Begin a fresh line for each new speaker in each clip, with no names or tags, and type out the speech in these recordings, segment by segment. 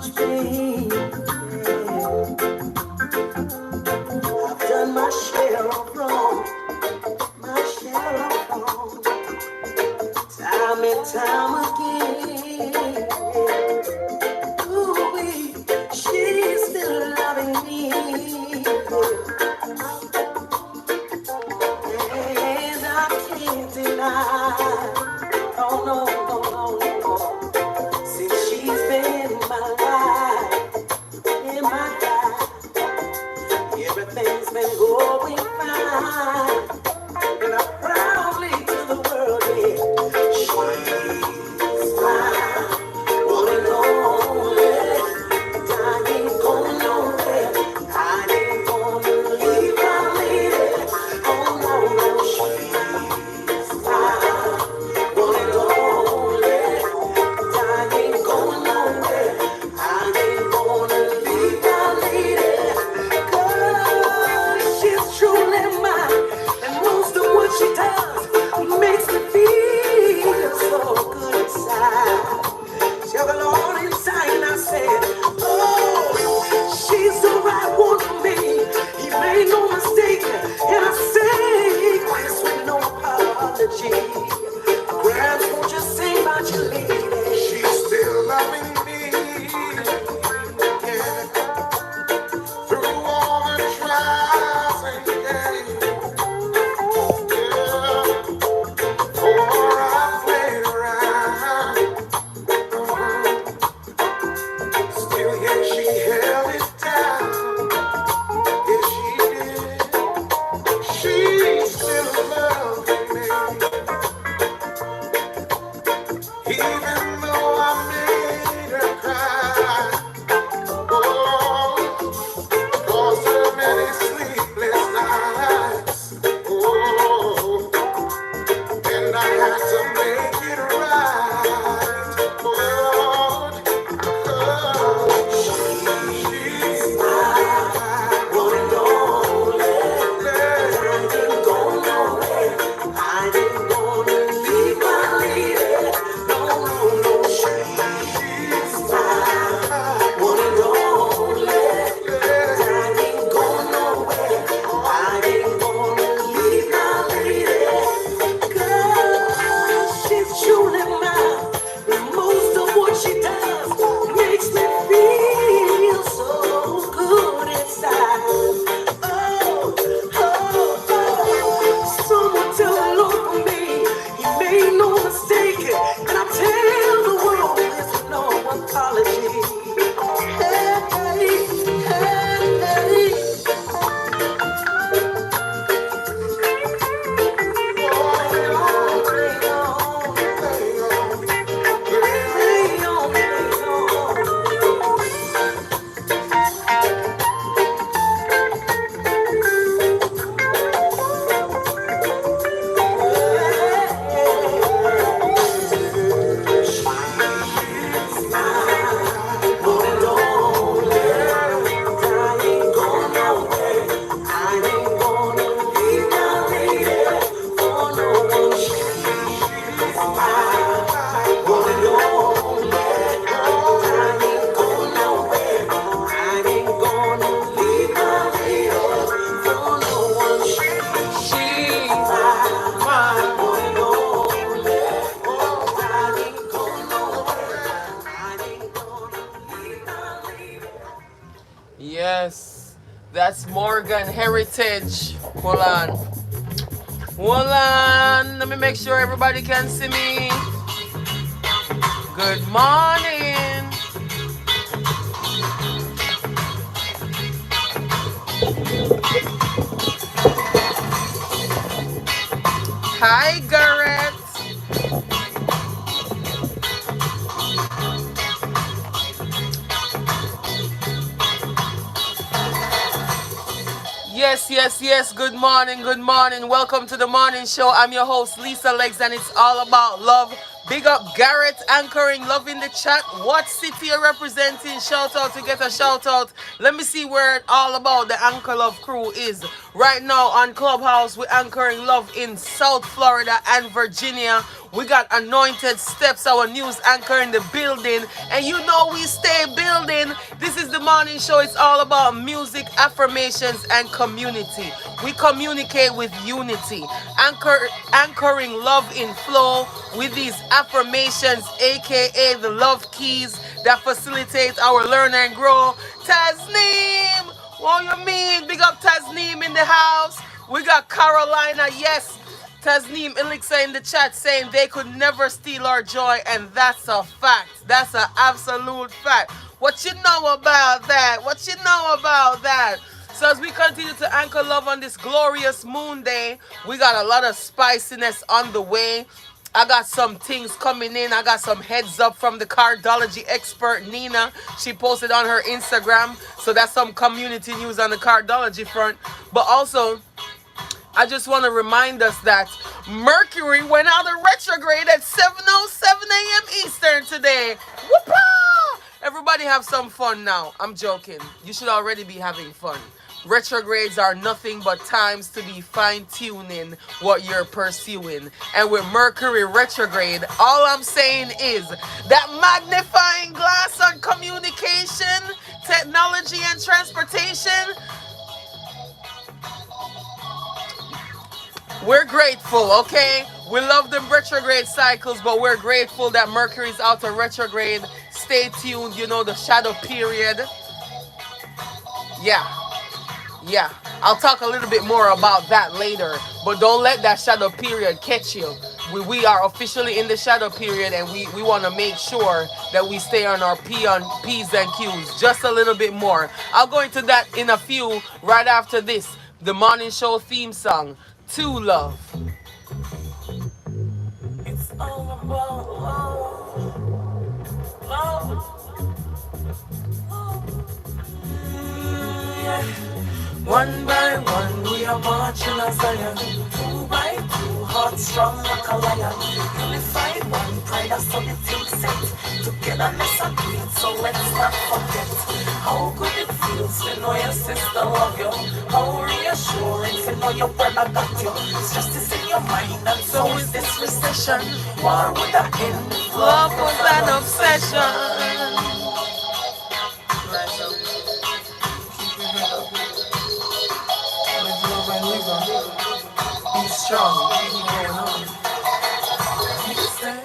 much pain. I've done my share of wrong, my share of wrong, time and time again. Ooh, she's still loving me, and I can't deny. Oh no, no, no, no. Since she's been in my life, everything's been going fine. And I'm proudly to the world, yeah. She's mine, one and only. I ain't going nowhere. I ain't gonna leave my lady. Oh no, no, she's mine, one and only. I ain't going nowhere. I ain't gonna leave my lady. 'Cause she's truly mine, and most of what she does makes me feel so good inside. Juggle on inside, and I said, oh, she's the right one for me. He made no mistake, and I say this with no apology. Grams, won't you sing about your lady? She's still loving me, yeah, through all the trials and pain. Yeah, for I played around. Still, yet she held it down. Yes, she did. She's still loving me, even though I made her cry. Oh, caused her many sleepless nights. Oh, and I had to make it right. Oh, she's mine, one and only. I ain't going nowhere. I ain't gonna leave my lady. No, no, no. She's mine, one and only. I ain't going nowhere. I ain't gonna leave my lady. 'Cause she's truly mine, and most of what she does makes me feel so good inside. Oh, oh, oh. Someone tell the Lord for me, he made no mistake, and I tell the world there's no apology. Hey, hey, hey, hey.
Yes, that's Morgan Heritage. Hold on. Hold on. Let me make sure everybody can see me. Good morning. Hi, Garrett. Yes, yes, yes. Good morning, good morning. Welcome to the morning show. I'm your host, Lisa Legs, and it's all about love. Big up Garrett anchoring, love in the chat. What city you're representing? Shout out to get a shout out. Let me see where all about the Anchor Love crew is. Right now on Clubhouse, we're anchoring love in South Florida and Virginia. We got Anointed Steps, our news anchor in the building. And you know we stay building. This is the morning show. It's all about music, affirmations, and community. We communicate with unity, anchoring love in flow with these affirmations, aka the love keys that facilitate our learn and grow. Tasneem, what you mean? Big up Tasneem in the house. We got Carolina, yes. Tasneem Elixir in the chat saying they could never steal our joy, and that's a fact. That's an absolute fact. What you know about that? What you know about that? So as we continue to anchor love on this glorious moon day, we got a lot of spiciness on the way. I got some things coming in. I got some heads up from the cardology expert Nina. She posted on her Instagram. So that's some community news on the cardology front. But also, I just want to remind us that Mercury went out of retrograde at 7:07 a.m. Eastern today. Whoopah! Everybody have some fun now. I'm joking. You should already be having fun. Retrogrades are nothing but times to be fine-tuning what you're pursuing. And with Mercury retrograde, all I'm saying is that magnifying glass on communication, technology, and transportation, we're grateful, okay? We love them retrograde cycles, but we're grateful that Mercury's out of retrograde. Stay tuned, you know, the shadow period. Yeah, I'll talk a little bit more about that later, but don't let that shadow period catch you. We are officially in the shadow period, and we want to make sure that we stay on our P's and Q's just a little bit more. I'll go into that in a few right after this, the morning show theme song, To Love. It's all about love. Yeah. One by one we are marching as Zion. 2 by 2, heart strong like a lion. Unified one, pride that's how the thing set. Togetherness agreed, so let's not forget. How good it feels to know your sister love you. How reassuring to know your brother got you. Justice in your mind, and so is this recession. War with the end, love was an obsession. Be strong, keep going on. Stand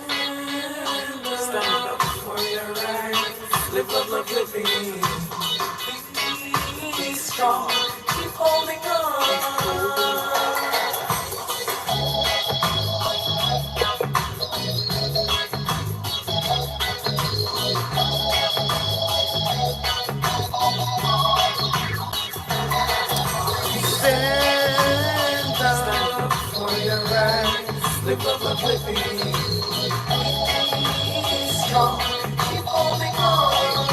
up for your rights. Live, love, love, living. Be strong, keep holding on. Live, love, love, living. Be strong, keep holding on.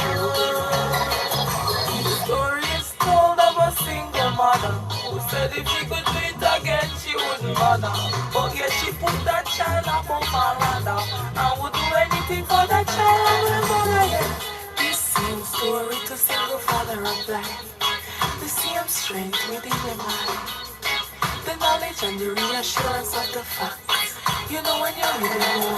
The story is told of a single mother who said if she could do it again, she wouldn't bother. But yet she put that child above her ladder and would do anything for that child and mother again. The same story to single father applied. The same strength within your mind. The knowledge and the reassurance of the fact. You know when you really know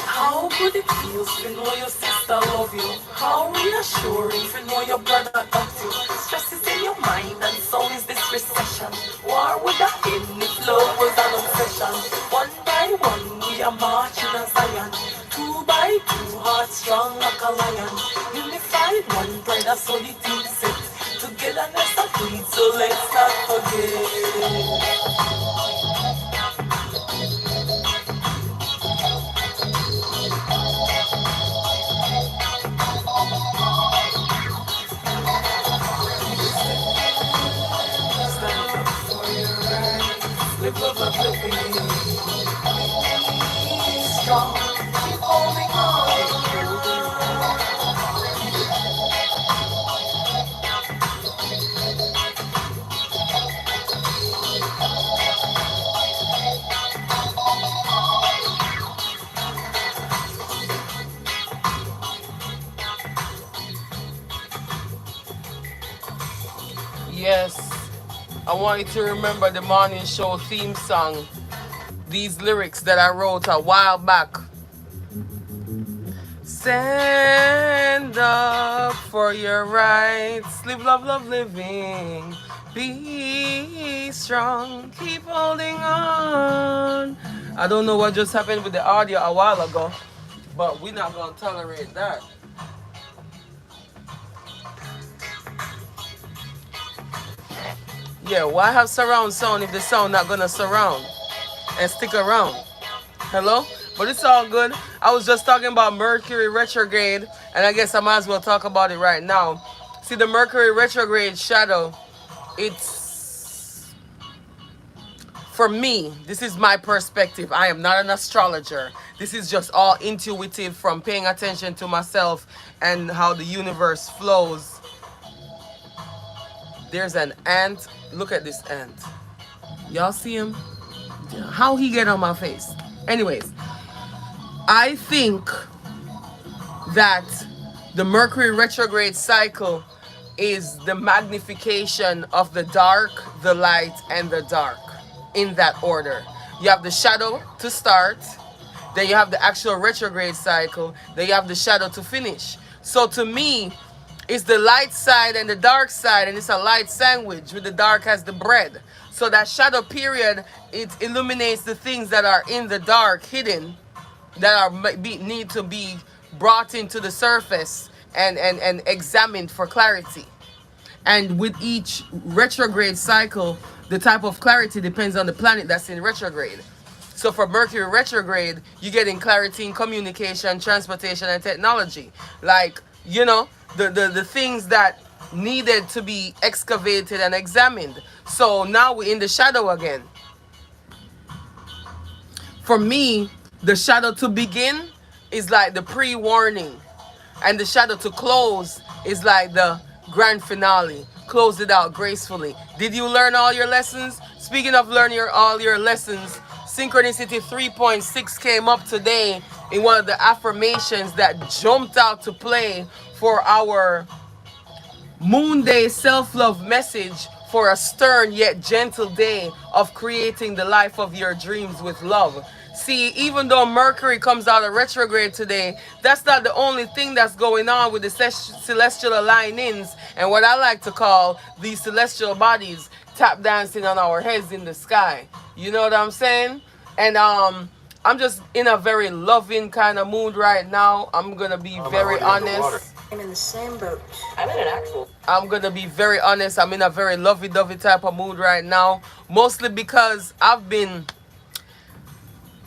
how good it feels to know your sister love you. How reassuring to know your brother got you. Stress is in your mind and so is this recession. War with the end if love was an obsession. One by one we are marching as Zion. 2 by 2 hearts strong like a lion. Unified one pride that's all the thing set. Togetherness agreed, so let's not forget. Live, love, love, living. Be strong, keep holding on. Yes. I want you to remember the morning show theme song. These lyrics that I wrote a while back. Stand up for your rights. Live, love, love, living. Be strong. Keep holding on. I don't know what just happened with the audio a while ago, but we're not going to tolerate that. Yeah, why have surround sound if the sound not going to surround and stick around? Hello? But it's all good. I was just talking about Mercury retrograde, and I guess I might as well talk about it right now. See, the Mercury retrograde shadow, it's, for me, this is my perspective. I am not an astrologer. This is just all intuitive from paying attention to myself and how the universe flows. There's an ant. Look at this ant. Y'all see him? How he get on my face? Anyways, I think that the Mercury retrograde cycle is the magnification of the dark, the light, and the dark in that order. You have the shadow to start, then you have the actual retrograde cycle, then you have the shadow to finish. So to me, it's the light side and the dark side, and it's a light sandwich with the dark as the bread. So that shadow period, it illuminates the things that are in the dark, hidden, that are need to be brought into the surface and examined for clarity. And with each retrograde cycle, the type of clarity depends on the planet that's in retrograde. So for Mercury retrograde, you get in clarity in communication, transportation, and technology. Like, you know, the things that needed to be excavated and examined. So now we're in the shadow again. For me, the shadow to begin is like the pre-warning, and the shadow to close is like the grand finale. Close it out gracefully. Did you learn all your lessons? Speaking of learning all your lessons, Synchronicity 3.6 came up today in one of the affirmations that jumped out to play for our Moon Day self-love message for a stern yet gentle day of creating the life of your dreams with love. See, even though Mercury comes out of retrograde today, that's not the only thing that's going on with the celestial alignings and what I like to call these celestial bodies tap dancing on our heads in the sky. You know what I'm saying? And I'm just in a very loving kind of mood right now. I'm gonna be very honest.
I'm in the same boat.
I'm gonna be very honest. I'm in a very lovey-dovey type of mood right now, mostly because I've been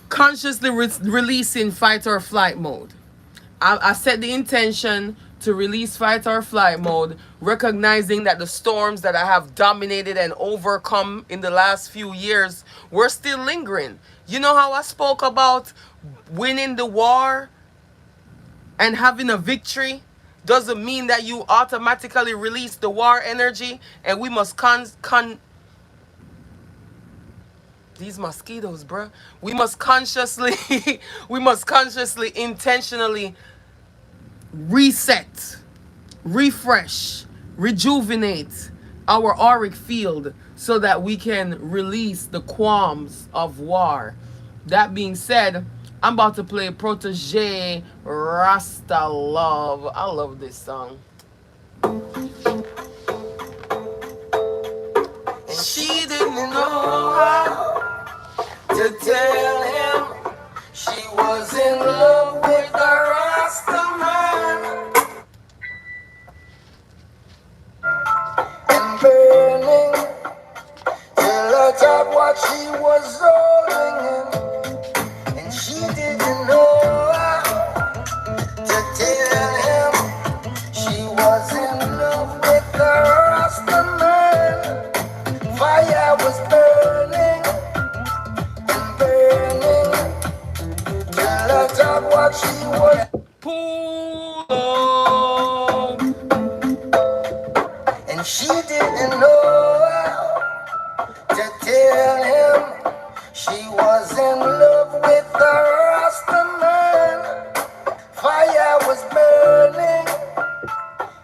consciously releasing fight or flight mode. I set the intention to release fight or flight mode, recognizing that the storms that I have dominated and overcome in the last few years were still lingering. You know how I spoke about winning the war and having a victory? Doesn't mean that you automatically release the war energy, and we must these mosquitoes, bruh. We must consciously intentionally reset, refresh, rejuvenate our auric field so that we can release the qualms of war. That being said, I'm about to play Protege Rasta Love. I love this song. And she didn't know how to tell him she was in love with the Rasta man. And burning till I thought what she was holding him. And she didn't know how to tell him she was in love with the Rasta man. Fire was burning and burning till I thought what she was. Pull up. And she didn't know how to tell him she was in love with the Rasta man. Fire was burning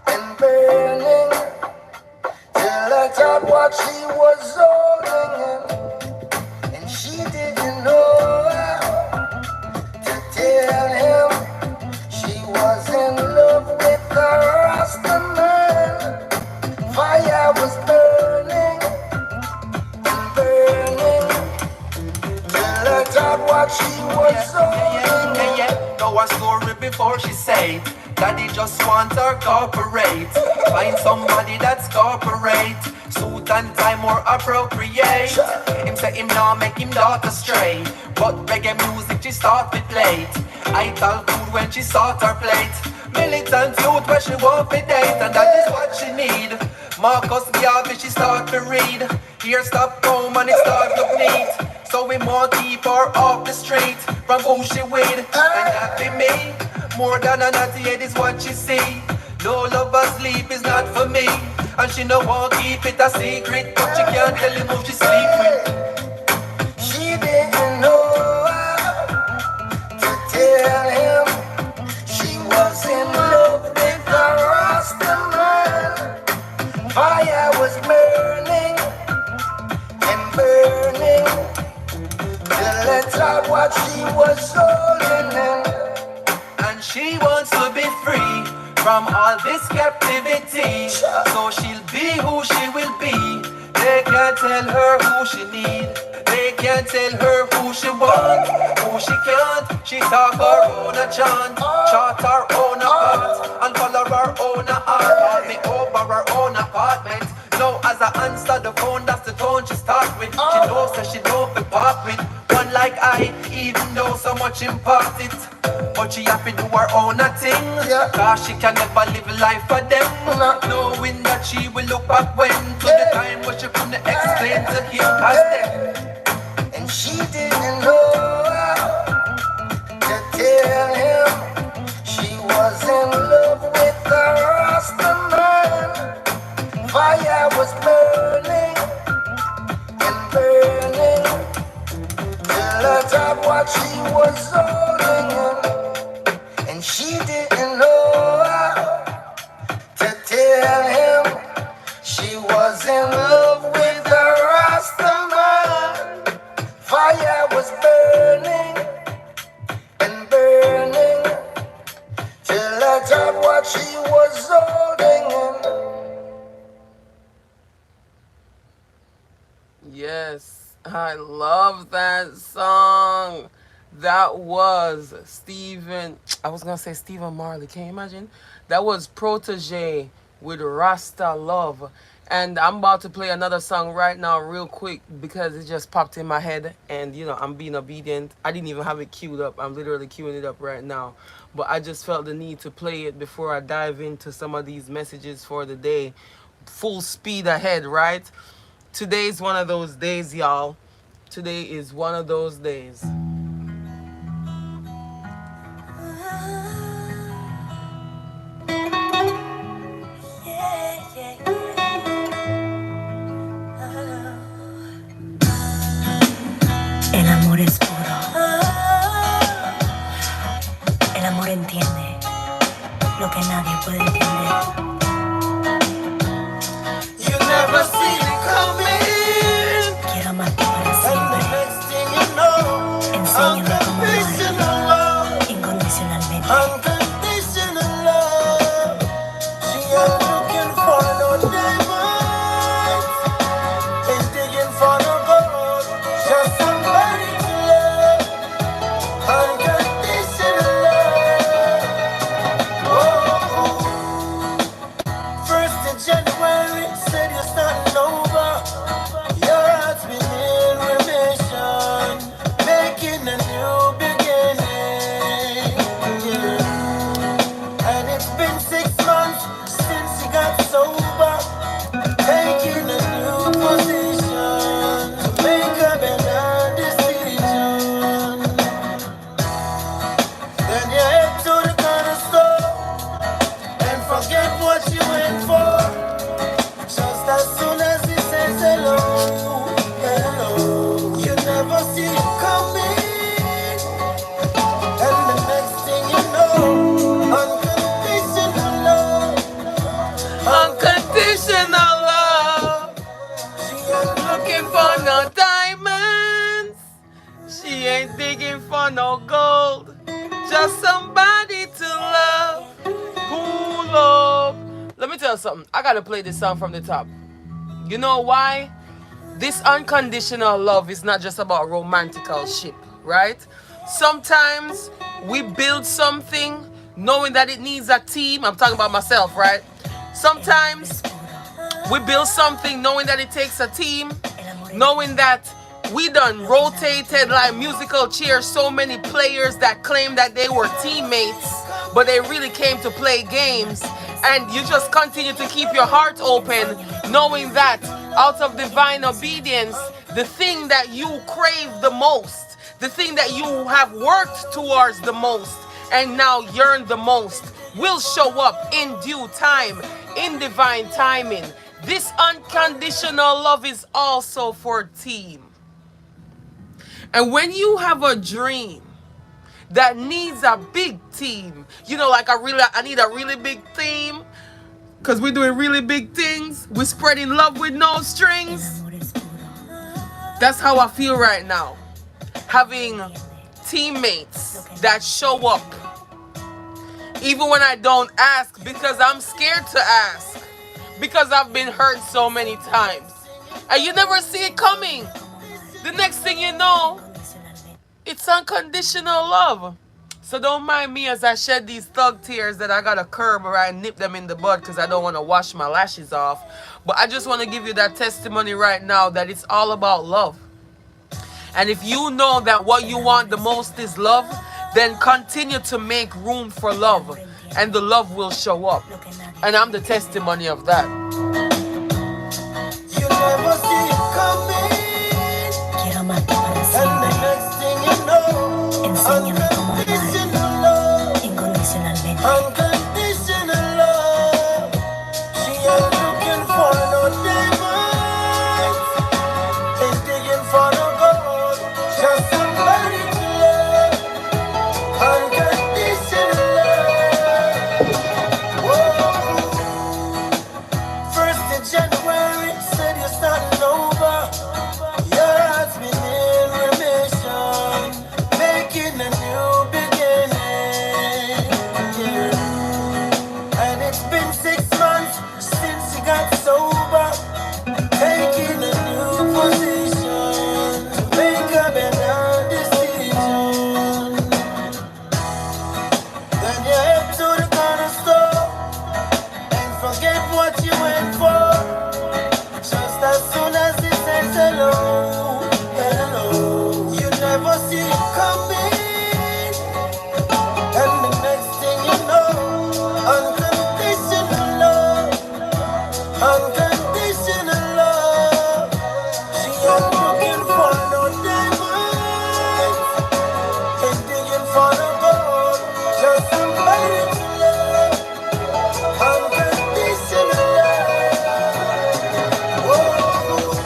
and burning till I thought what she was
know her story before she say it. Daddy just want her corporate. Find somebody that's corporate. Suit and tie more appropriate. Him say him now make him daughter stray. But reggae music she start with late. I tell food when she start her plate. Militant youth where she want to date. And that is what she need. Marcus Garvey she start to read. Here stop home and it start look neat. So we more keep her off the street. From who she with. And that be me. More than a naughty head is what she see. No lover sleep is not for me. And she no want keep it a secret. But she can't tell him who she sleep with. She didn't know how to tell him she was in love with the Rasta man. Fire was burning and burning till let out what she was holding in. And she wants to be free from all this captivity. So she'll be who she will be. They can't tell her who she need. They can't tell her who she want, who she can't. She talk her own a chant, chart her own part, and follow her own heart. Call me over her own apartment. Now as I answer the phone, that's the tone she start with. She knows that she don't be part with one like I, even though so much impart it. But she have to do her own thing. Cause she can never live life for them. Knowing that she will look back when to the time when she couldn't explain to him past them. And she didn't know how to tell him she was in love with the Rasta man. Fire was burning and burning till I got what she was holding in. And she didn't know how to tell him she was in love with the Rasta man. Fire was burning and burning till I got what she was holding in.
Yes, I love that song. That was Stephen, I was going to say Stephen Marley. Can you imagine? That was Protege with Rasta Love. And I'm about to play another song right now real quick because it just popped in my head. And, you know, I'm being obedient. I didn't even have it queued up. I'm literally queuing it up right now. But I just felt the need to play it before I dive into some of these messages for the day. Full speed ahead, right? Today's one of those days, y'all. Today is one of those days.
El amor es puro. El amor entiende lo que nadie puede entender.
You never see it coming.
Quiero amarte para
And the
siempre.
next thing you know,
Enséñame cómo
unconditional
amar
love,
incondicionalmente.
unconditional love. She ain't looking for no diamonds, ain't digging for no gold, just somebody to love, unconditional love. Whoa. First of January, said you're starting over. Your heart's been in remission, making a new beginning. Yeah. And it's been 6 months since you got sober, taking a new position to make a better decision. Then you head to the corner store and forget what you went for. Just as soon as he says hello, hello, you never see it coming. And the next thing you know, unconditional love.
Unconditional love.
She ain't
Looking for no diamonds. She ain't digging for no gold. Just somebody to love. Who love. Let me tell you something. I gotta play this song from the top. You know why? This unconditional love is not just about romantical ship, right? Sometimes we build something knowing that it needs a team. I'm talking about myself, right? Sometimes we build something knowing that it takes a team, knowing that we done rotated like musical chairs so many players that claim that they were teammates, but they really came to play games. And you just continue to keep your heart open, knowing that out of divine obedience, the thing that you crave the most, the thing that you have worked towards the most, and now yearn the most, will show up in due time, in divine timing. This unconditional love is also for team. And when you have a dream that needs a big team, you know, like I need a really big team, because we're doing really big things. We're spreading love with no strings. That's how I feel right now. Having teammates that show up. Even when I don't ask, because I'm scared to ask. Because I've been hurt so many times. And you never see it coming. The next thing you know, it's unconditional love. So don't mind me as I shed these thug tears that I got to curb or I nip them in the bud because I don't want to wash my lashes off. But I just want to give you that testimony right now that it's all about love. And if you know that what you want the most is love, then continue to make room for love. And the love will show up. And I'm the testimony of that.
You never see it coming. And the next thing you know, unconditional love. Unconditional love. She ain't looking for no diamonds. Ain't digging for no gold. Just somebody to love. Unconditional love. Whoa. 1st of January, said you're starting over. Your heart's been in remission, making a new beginning. Yeah. And it's been 6 months since you got sober, taking a new position to make a better decision. Then you head to the corner store and forget what you went for. Just as soon as it says hello, hello, you never see it coming. And the next thing you know, unconditional love, unconditional love. She ain't looking for no diamonds, ain't digging for no gold, just somebody to love, unconditional love. Whoa.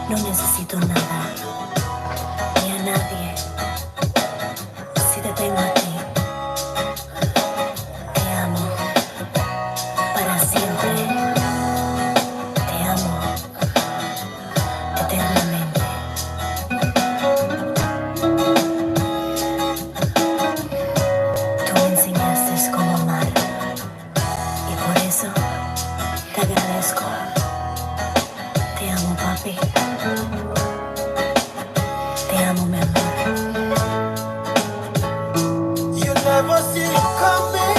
No necesito nada, ni a nadie. Si te tengo a ti, te amo para siempre. Te amo eternamente. Tú me enseñaste cómo amar y por eso te agradezco. Te amo, papi. Te amo, mi amor.
You never see it coming,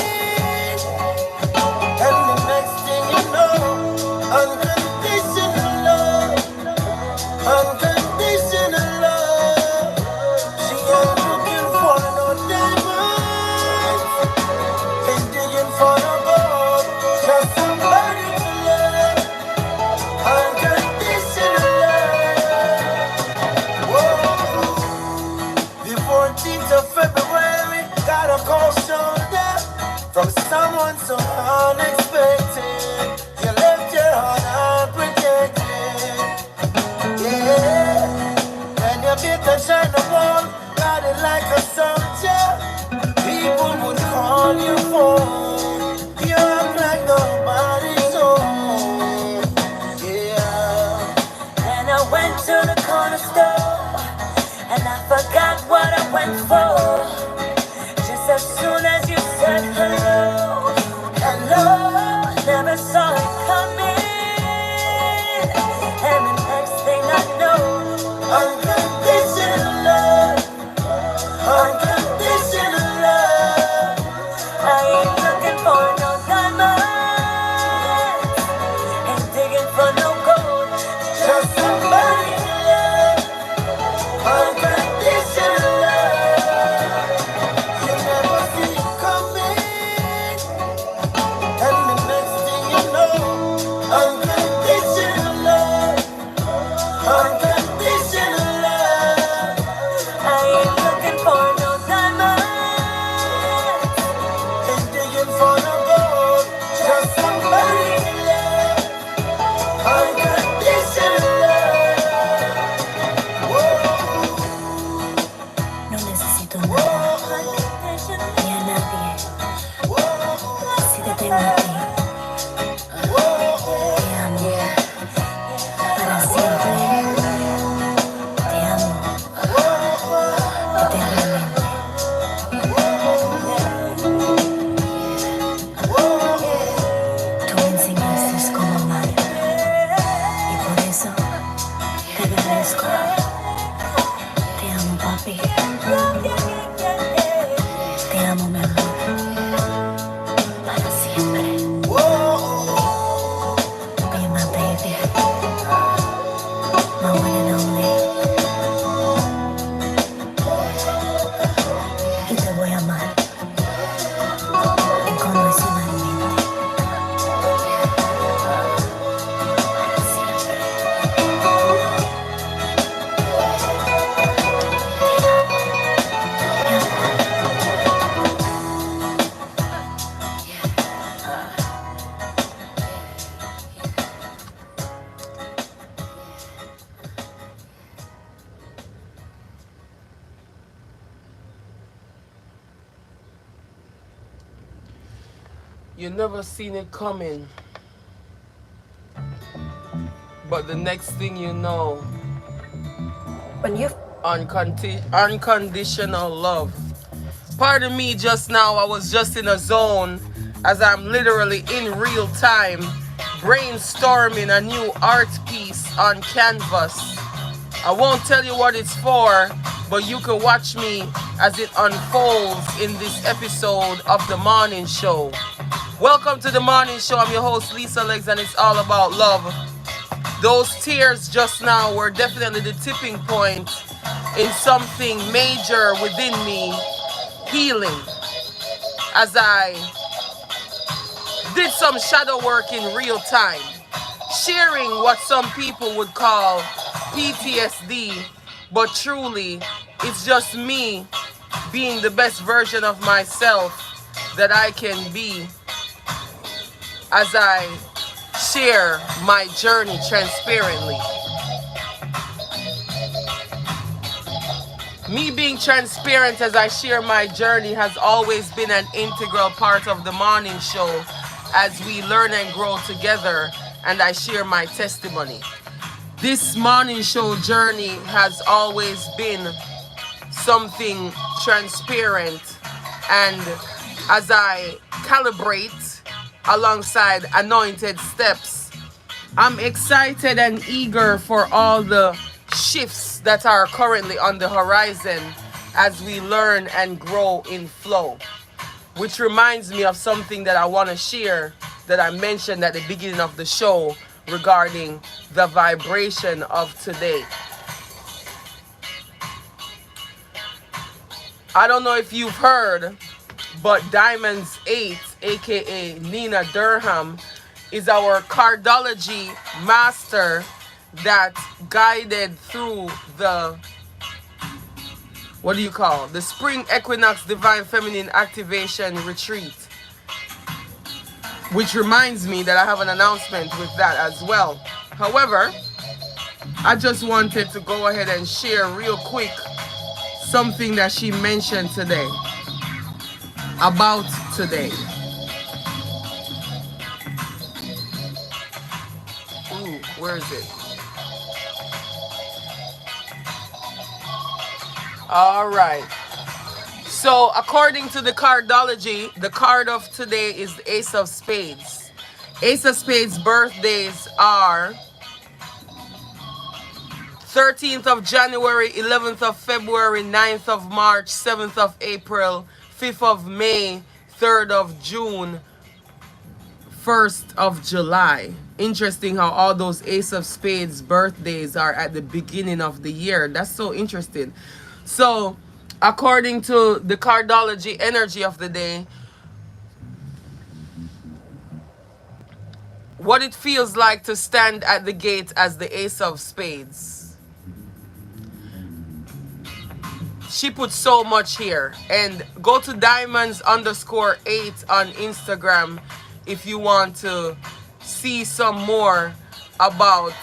and the next thing you know, unconditional love, unconditional love. She ain't looking for no diamonds, ain't digging for no gold, just somebody to love, unconditional love. Whoa. The 14th of February, got a cold shoulder from someone so unexpected. You left your heart unprotected. Yeah. And you built a China wall, got it like a soldier. People would call you phone. You act like nobody's home. Yeah.
And I went to the corner store, and I forgot what I went for. Just as soon as you said hello, hello, never saw it coming. And the next thing I know,
Unconditional love,
You never seen it coming, but the next thing you know,
When you
unconditional love. Pardon me just now, I was just in a zone as I'm literally in real time brainstorming a new art piece on canvas. I won't tell you what it's for, but you can watch me as it unfolds in this episode of The Morning Show. Welcome to The Morning Show. I'm your host, Lisa Legs, and it's all about love. Those tears just now were definitely the tipping point in something major within me healing, as I did some shadow work in real time, sharing what some people would call PTSD, but truly it's just me being the best version of myself that I can be as I share my journey transparently. Me being transparent as I share my journey has always been an integral part of the morning show as we learn and grow together and I share my testimony. This morning show journey has always been something transparent, and as I calibrate alongside anointed steps, I'm excited and eager for all the shifts that are currently on the horizon as we learn and grow in flow. Which reminds me of something that I want to share that I mentioned at the beginning of the show regarding the vibration of today. I don't know if you've heard, but Diamonds 8, aka Nina Durham, is our cardology master that guided through the the Spring Equinox Divine Feminine Activation Retreat. Which reminds me that I have an announcement with that as well. However, I just wanted to go ahead and share real quick something that she mentioned today. About today. Ooh, where is it? All right. So, according to the cardology, the card of today is the Ace of Spades. Ace of Spades birthdays are 13th of January, 11th of February, 9th of March, 7th of April, 5th of May, 3rd of June, 1st of July. Interesting how all those Ace of Spades birthdays are at the beginning of the year. That's so interesting. So, according to the cardology energy of the day, what it feels like to stand at the gate as the Ace of Spades. She put so much here. And go to diamonds_8 on Instagram if you want to see some more about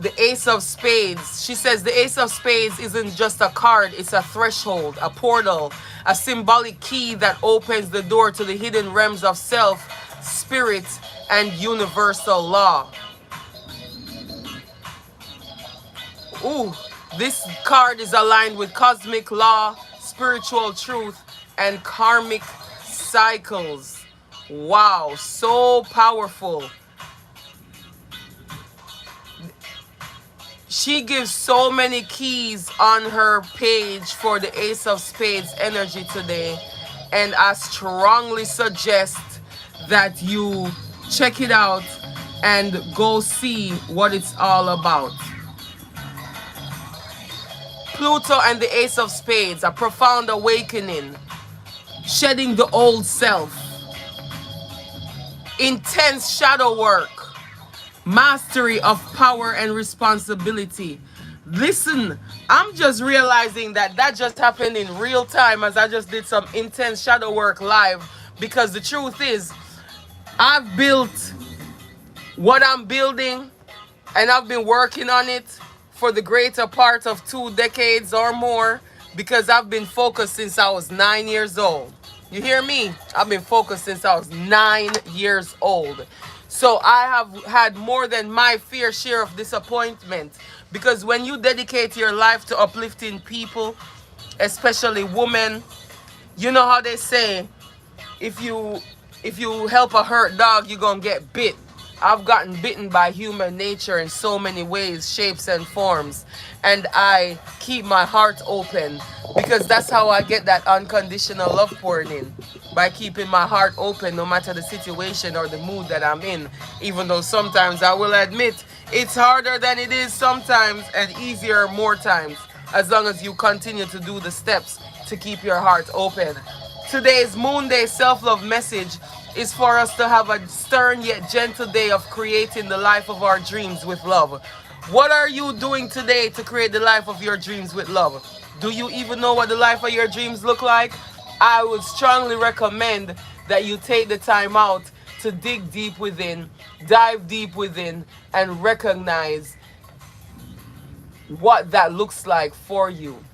the Ace of Spades. She says the Ace of Spades isn't just a card, it's a threshold, a portal, a symbolic key that opens the door to the hidden realms of self, spirit, and universal law. Ooh, this card is aligned with cosmic law, spiritual truth, and karmic cycles. Wow, so powerful. She gives so many keys on her page for the Ace of Spades energy today, and I strongly suggest that you check it out and go see what it's all about. Pluto and the Ace of Spades, a profound awakening, shedding the old self, intense shadow work, mastery of power and responsibility. Listen, I'm just realizing that just happened in real time as I just did some intense shadow work live, because the truth is I've built what I'm building and I've been working on it for the greater part of 2 decades or more, because I've been focused since I was 9 years old. You hear me? I've been focused since I was 9 years old. So I have had more than my fair share of disappointment, because when you dedicate your life to uplifting people, especially women, you know how they say, if you help a hurt dog, you're gonna get bit. I've gotten bitten by human nature in so many ways, shapes and forms, and I keep my heart open, because that's how I get that unconditional love poured in, by keeping my heart open no matter the situation or the mood that I'm in. Even though sometimes, I will admit, it's harder than it is sometimes and easier more times, as long as you continue to do the steps to keep your heart open. Today's Moon Day self-love message is for us to have a stern yet gentle day of creating the life of our dreams with love. What are you doing today to create the life of your dreams with love? Do you even know what the life of your dreams look like? I would strongly recommend that you take the time out to dig deep within, dive deep within, and recognize what that looks like for you.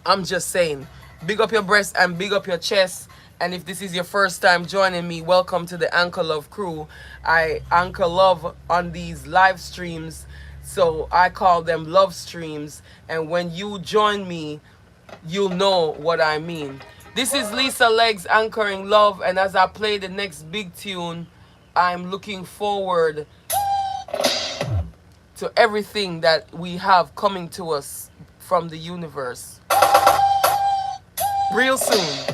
I'm just saying, big up your breast and big up your chest. And if this is your first time joining me, welcome to the Anchor Love crew. I anchor love on these live streams, so I call them love streams. And when you join me, you'll know what I mean. This is Lisa Legs anchoring love, and as I play the next big tune, I'm looking forward to everything that we have coming to us from the universe real soon.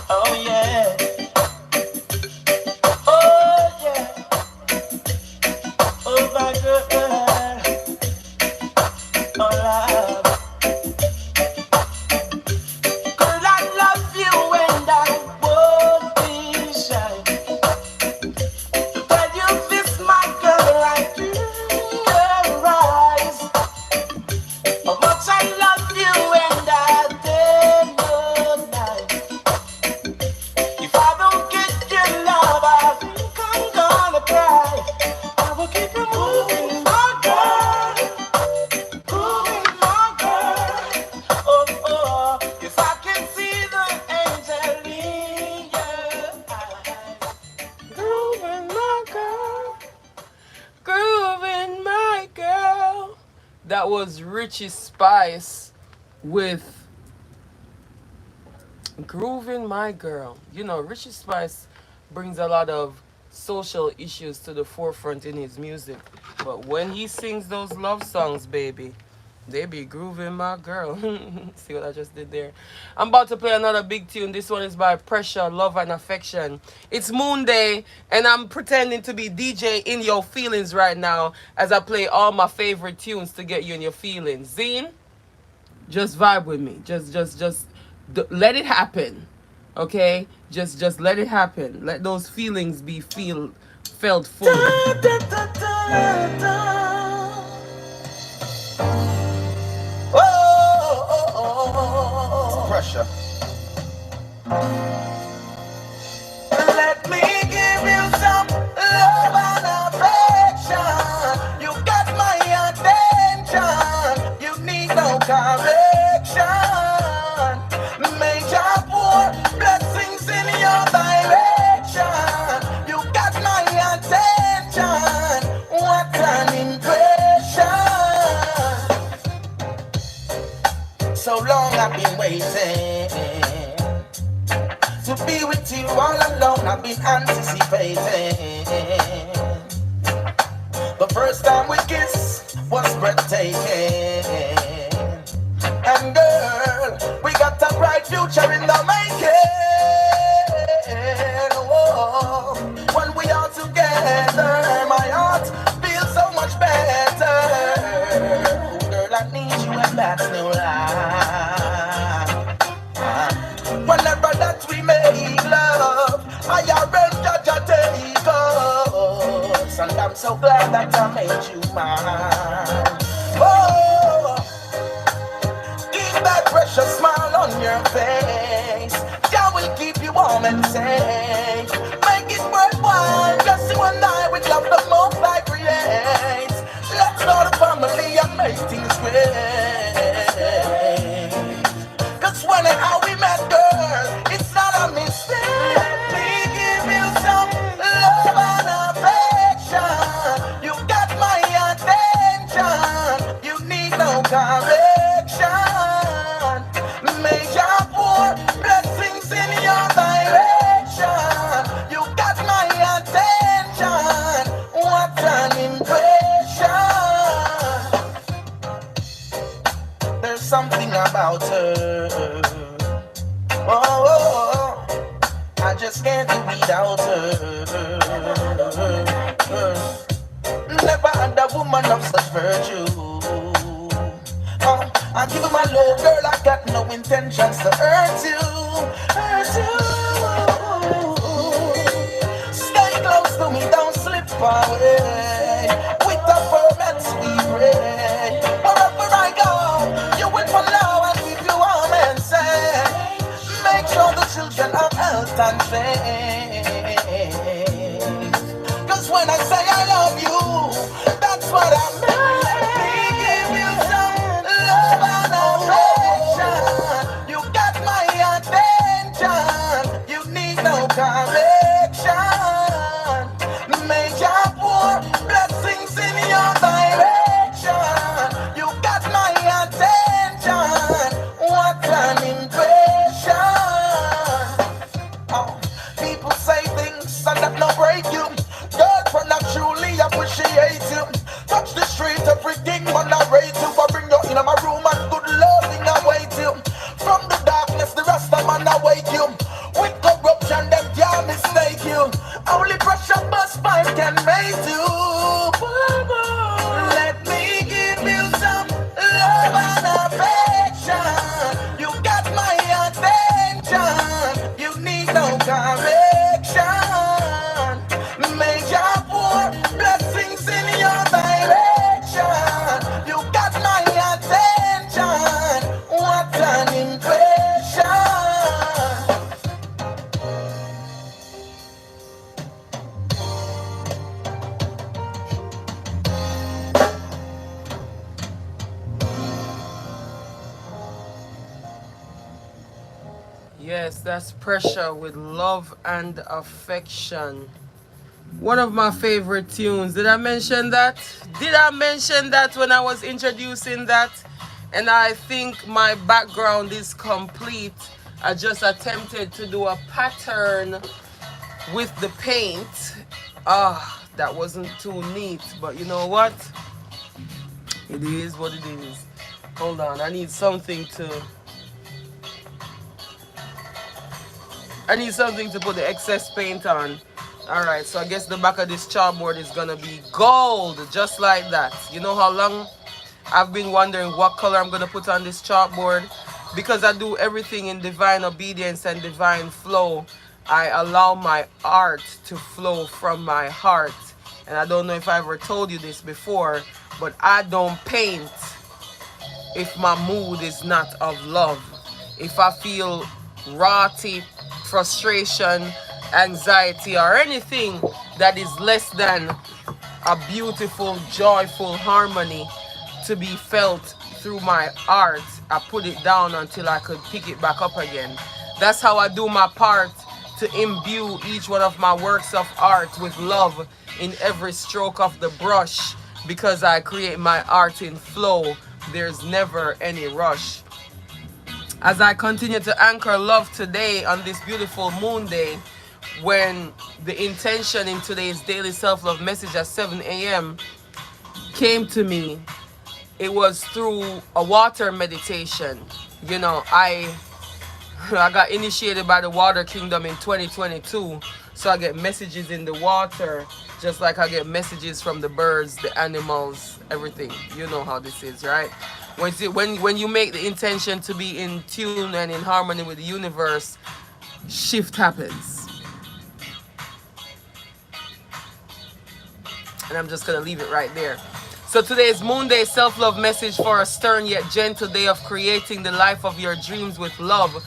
Oh yeah.
That was Richie Spice with Grooving My Girl. You know, Richie Spice brings a lot of social issues to the forefront in his music. But when he sings those love songs, baby, they be grooving my girl. See what I just did there? I'm about to play another big tune. This one is by Pressure, Love and Affection. It's Moon Day, and I'm pretending to be DJ in your feelings right now as I play all my favorite tunes to get you in your feelings. Zine, just vibe with me. Let it happen. Okay? Just let it happen. Let those feelings be felt fully.
Da, da, da, da. Oh, pressure. Let me give you some love and affection. You got my attention. You need no correction. Major pour blessings in your direction. You got my attention. What an impression. So long I've been waiting to be with you all alone. I've been anticipating. The first time we kissed was breathtaking. And girl, we got a bright future in the making. Oh, when we are together, my heart feels so much better. Oh, girl, I need you and that's no lie. Whenever that we make love, I arrange judge a take us. And I'm so glad that I made you mine. Oh, keep that precious smile on your face. Jah will keep you warm and safe. Make it worthwhile, just you and I. We love the most I create. Let's start a family and make things great. Cause when and how we met, girl, it's not a mistake. Let me give you some love and affection. You got my attention. You need no correction. Major pour blessings in your direction. You got my attention. What an impression. There's something about her. Oh, I just can't do without her. Never had a woman of such virtue. Oh, I give you my love, girl. I got no intentions to hurt you. Hurt you. Stay close to me, don't slip away. With the ferment we pray. Wherever I go, you will follow and keep you warm and safe. Make sure the children have health and faith. Cause when I say I love you, that's what I mean. Let me give you some love and affection. You got my attention. You need no correction. Major pour blessings in your direction. You got my attention. What an impression. Oh, people say things and that no break you. Girlfriend, I truly appreciate you. Touch the street, everything man I rate you. I bring you in my room and good loving await you. From the darkness, the rest of man awake you. With corruption, them can't mistake you. Only pressure bus pipe can make you. Let me give you some love and affection. You got my attention. You need no correction. Major pour blessings in your direction. You got my attention. What an impression.
Yes, that's Pressure with Love and Affection. One of my favorite tunes. Did I mention that? Did I mention that when I was introducing that? And I think my background is complete. I just attempted to do a pattern with the paint. That wasn't too neat, but you know what? It is what it is. Hold on, I need something to put the excess paint on. Alright, so I guess the back of this chalkboard is gonna be gold, just like that. You know how long I've been wondering what color I'm gonna put on this chalkboard? Because I do everything in divine obedience and divine flow. I allow my art to flow from my heart. And I don't know if I ever told you this before, but I don't paint if my mood is not of love. If I feel rotty, frustration, anxiety, or anything that is less than a beautiful, joyful harmony to be felt through my art, I put it down until I could pick it back up again. That's how I do my part to imbue each one of my works of art with love in every stroke of the brush, because I create my art in flow. There's never any rush. As I continue to anchor love today on this beautiful moon day, when the intention in today's daily self-love message at 7 a.m. came to me, it was through a water meditation. You know, I got initiated by the Water Kingdom in 2022, so I get messages in the water, just like I get messages from the birds, the animals, everything. You know how this is, right? When you make the intention to be in tune and in harmony with the universe, shift happens. And I'm just gonna leave it right there. So today's Moon Day self-love message for a stern yet gentle day of creating the life of your dreams with love.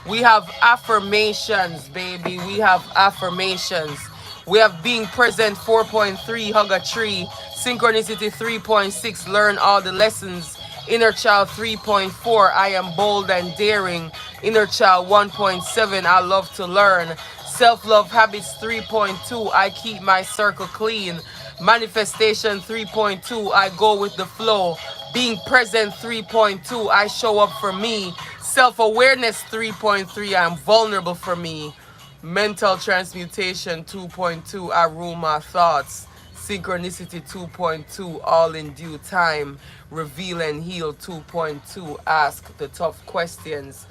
We have affirmations, baby. We have affirmations. We have being present 4.3, hug a tree. Synchronicity 3.6, learn all the lessons. Inner child 3.4, I am bold and daring. Inner child 1.7, I love to learn. Self-love habits 3.2, I keep my circle clean. Manifestation 3.2, I go with the flow. Being present 3.2, I show up for me. Self-awareness 3.3, I'm vulnerable for me. Mental transmutation 2.2, I rule my thoughts. Synchronicity 2.2, all in due time. Reveal and heal 2.2, ask the tough questions.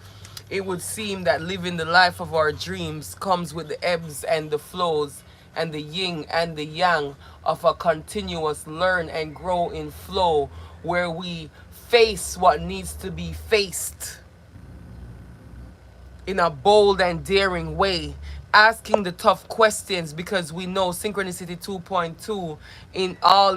It would seem that living the life of our dreams comes with the ebbs and the flows, and the yin and the yang of a continuous learn and grow in flow, where we face what needs to be faced in a bold and daring way, asking the tough questions, because we know synchronicity 2.2,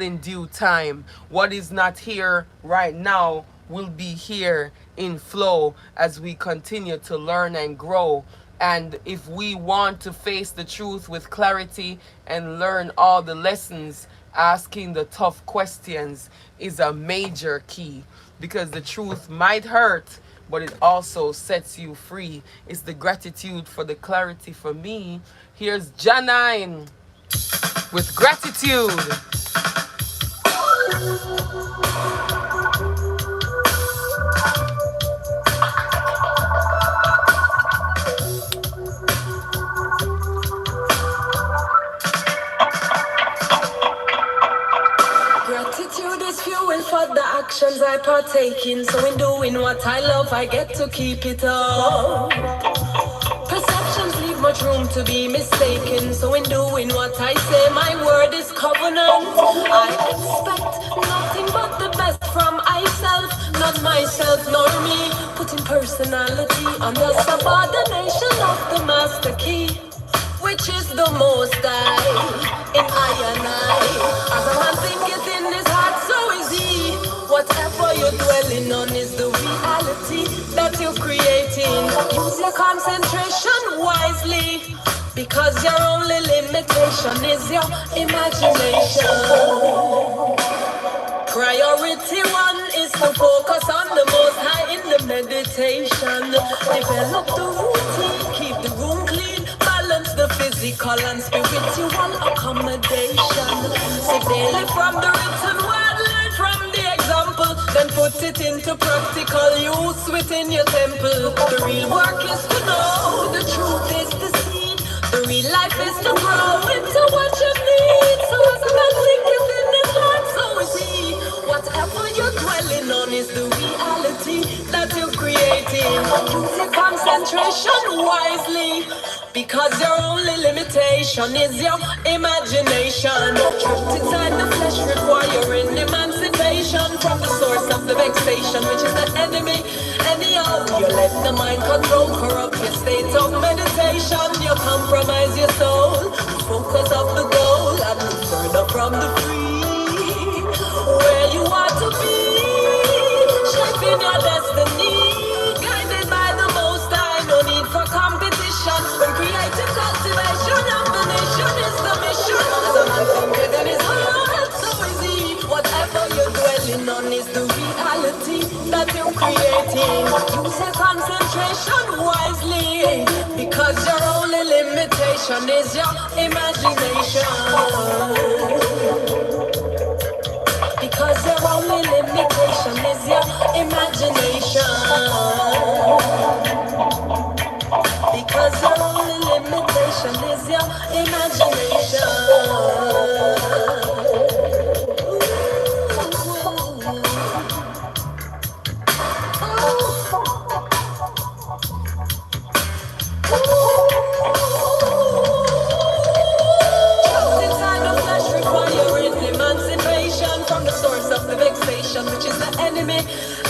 in due time. What is not here right now will be here in flow as we continue to learn and grow. And if we want to face the truth with clarity and learn all the lessons, asking the tough questions is a major key, because the truth might hurt, but it also sets you free. It's the gratitude for the clarity for me. Here's Janine with gratitude.
Gratitude is fuel for the actions I partake in. So in doing what I love, I get to keep it up. Perceptions leave much room to be mistaken. So in doing what I say, my word is covenant. I expect nothing but the best from myself, not myself nor me. Putting personality under subordination of the master key, which is the most I in I and I. As a man thinketh in his heart, so is he. Whatever you're dwelling on is the reality that you're creating. Use your concentration wisely, because your only limitation is your imagination. Priority one is to focus on the most high in the meditation. Develop the routine, keep the room clean, balance the physical and spiritual. mutual accommodation. See daily from the written word, learn from the example, then put it into practical use within your temple. The real work is to know, the truth is to see. The real life is to grow into what you need. So as a man thinketh in his heart, so is he. Whatever you're dwelling on is the reality that you're creating. Use your concentration wisely, because your only limitation is your imagination. Trapped inside the flesh requiring emancipation from the source of the vexation, which is the enemy. Anyhow, you let the mind control, corrupt your state of meditation. You compromise your soul, focus of the goal, and move further from the free. Where you want to be, shaping your destiny, guided by the Most High. No need for competition. When creative cultivation of the nation is the mission. As a man thinketh in his heart, so is he. Whatever you're dwelling on is the reality that you're creating. Use your concentration wisely, because your only limitation is your imagination. Because your only limitation is your imagination. Because your only limitation is your imagination. Which is the enemy.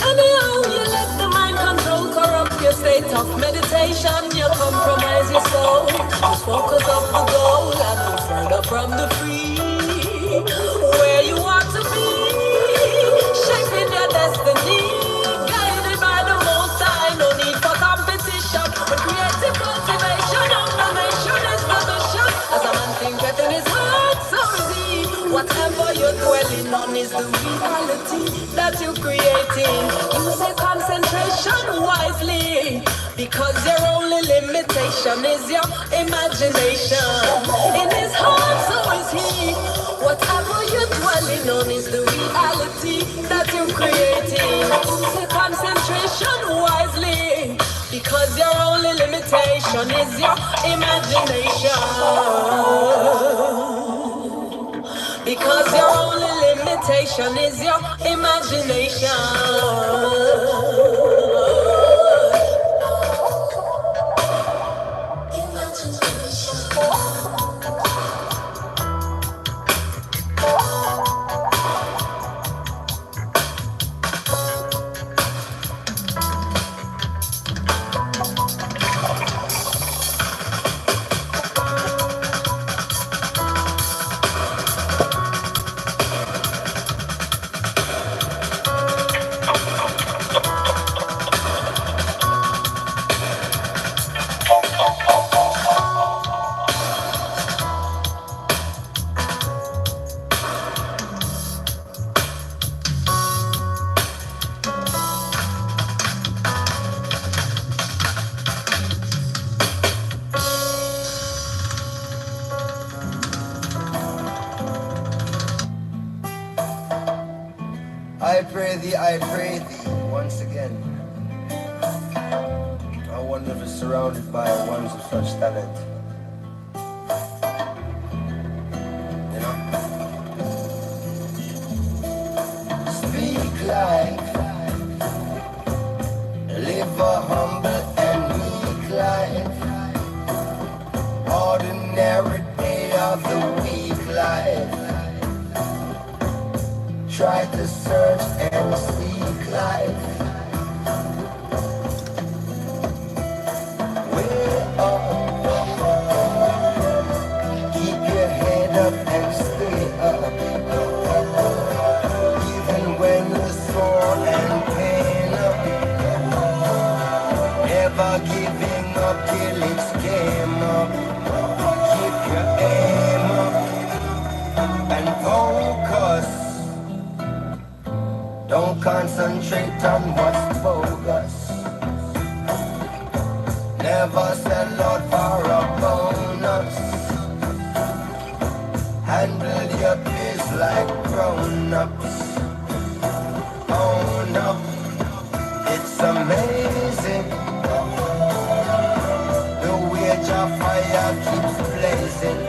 Anyhow, you let the mind control, corrupt your state of meditation. You compromise your soul, just focus on the goal and move further from the free. Where you want to be, shaping your destiny, guided by the Most High. No need for competition. When creative cultivation of the nation is the mission. As a man thinketh in his heart, so is he. Whatever you're dwelling on is the reality that you're creating. Use your concentration wisely, because your only limitation is your imagination. In his heart, so is he. Whatever you're dwelling on is the reality that you're creating. Use your concentration wisely, because your only limitation is your imagination. Because your only limitation is your imagination.
I pray thee, once again. I wonder if it's surrounded by ones of such talent. You know? Speak life, live a humble and meek life. Ordinary day of the week life. Try to search and seek life. Way up. Keep your head up and stay up. Even when the sore and pain up. Never giving up till it's game up. Keep your aim up and focus. Don't concentrate on what's bogus. Never sell out for a bonus. Handle your biz like grown-ups. Oh no, it's amazing. The wage of fire keeps blazing.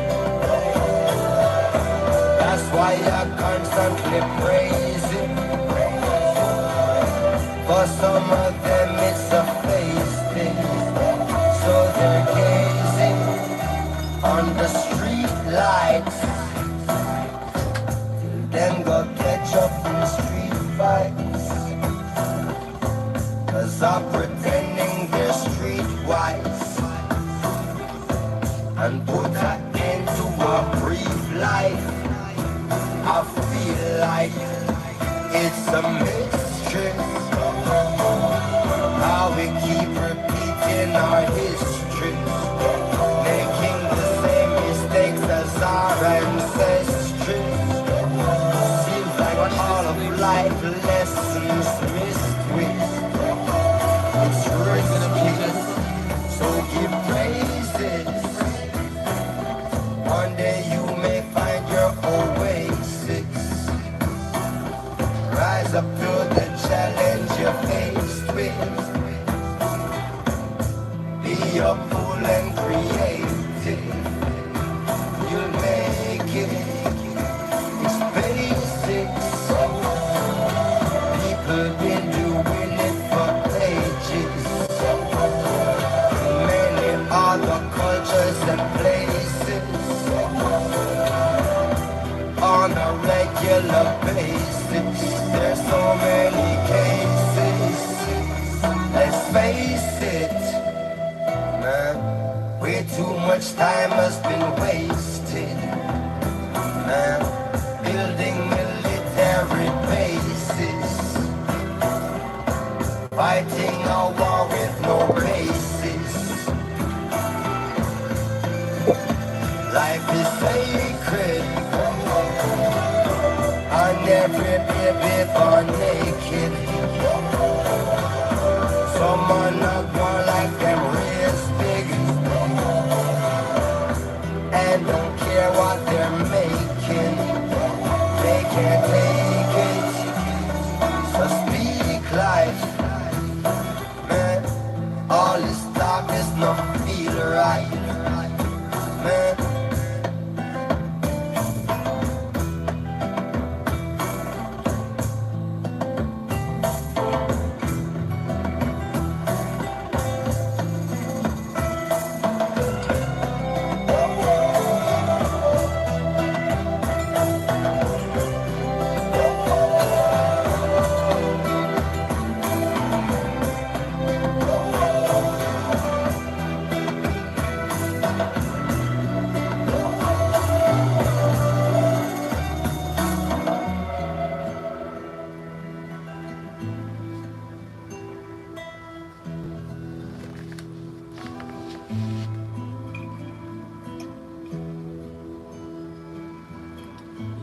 That's why I constantly praising. For some of them it's a face thing. So they're gazing on the street lights. Then go catch up in street fights. Cause I'm pretending they're streetwise. And put an end to a brief life. I feel like it's a mystery how we keep repeating our history, making the same mistakes as our ancestry. Seems like all of life lessons missed with. It's risky, so give praises. One day you may find your oasis. Rise up to the challenge you're faced with. Be hopeful and creative. You'll make it. It's basics. People been doing it for ages. Many other cultures and places. On a regular basis, there's so many cases. Let's face it, man. Way too much time has been wasted, man. Building military bases, fighting a war with no basis. Life is sacred. And every baby born naked. Some are not born like them raised big. And don't care what they're making. They can't take it. So speak life. Man, all this darkness not feel right. Man.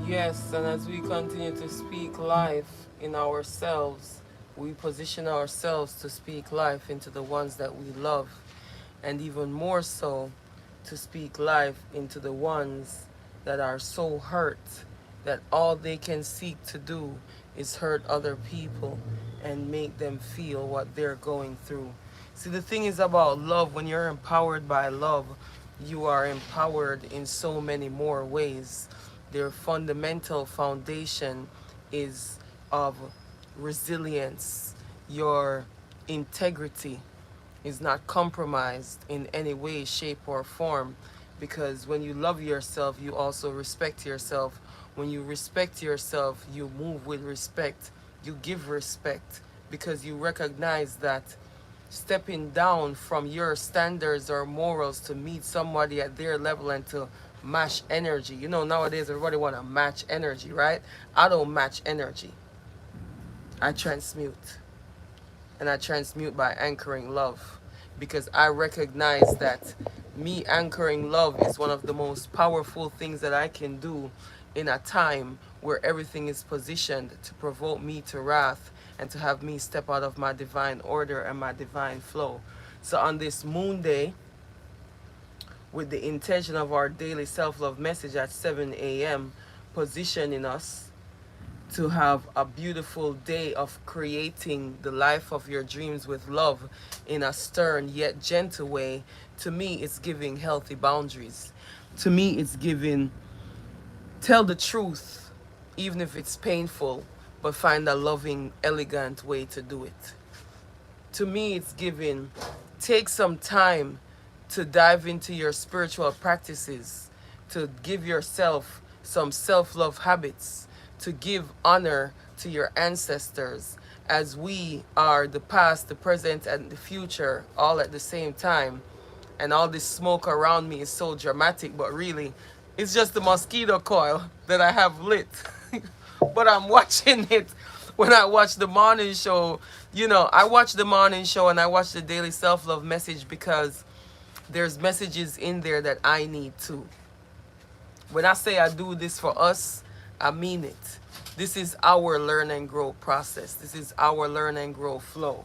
Yes, and as we continue to speak life in ourselves, we position ourselves to speak life into the ones that we love, and even more so, to speak life into the ones that are so hurt that all they can seek to do is hurt other people and make them feel what they're going through. See, the thing is about love, when you're empowered by love, you are empowered in so many more ways. Their fundamental foundation is of resilience. Your integrity is not compromised in any way, shape, or form, because when you love yourself, you also respect yourself. When you respect yourself, you move with respect. You give respect because you recognize that stepping down from your standards or morals to meet somebody at their level and to match energy. You know, nowadays everybody want to match energy, right? I don't match energy. I transmute. And I transmute by anchoring love, because I recognize that me anchoring love is one of the most powerful things that I can do in a time where everything is positioned to provoke me to wrath and to have me step out of my divine order and my divine flow. So on this moon day, with the intention of our daily self-love message at 7 a.m., positioning us to have a beautiful day of creating the life of your dreams with love in a stern yet gentle way. To me, it's giving healthy boundaries. To me, it's giving tell the truth, even if it's painful, but find a loving, elegant way to do it. To me, it's giving take some time to dive into your spiritual practices, to give yourself some self love habits, to give honor to your ancestors, as we are the past, the present, and the future all at the same time. And all this smoke around me is so dramatic, but really, it's just the mosquito coil that I have lit. But I'm watching it when I watch the morning show. You know, I watch the morning show and I watch the daily self love message because there's messages in there that I need too. When I say I do this for us, I mean it. This is our learn and grow process. This is our learn and grow flow.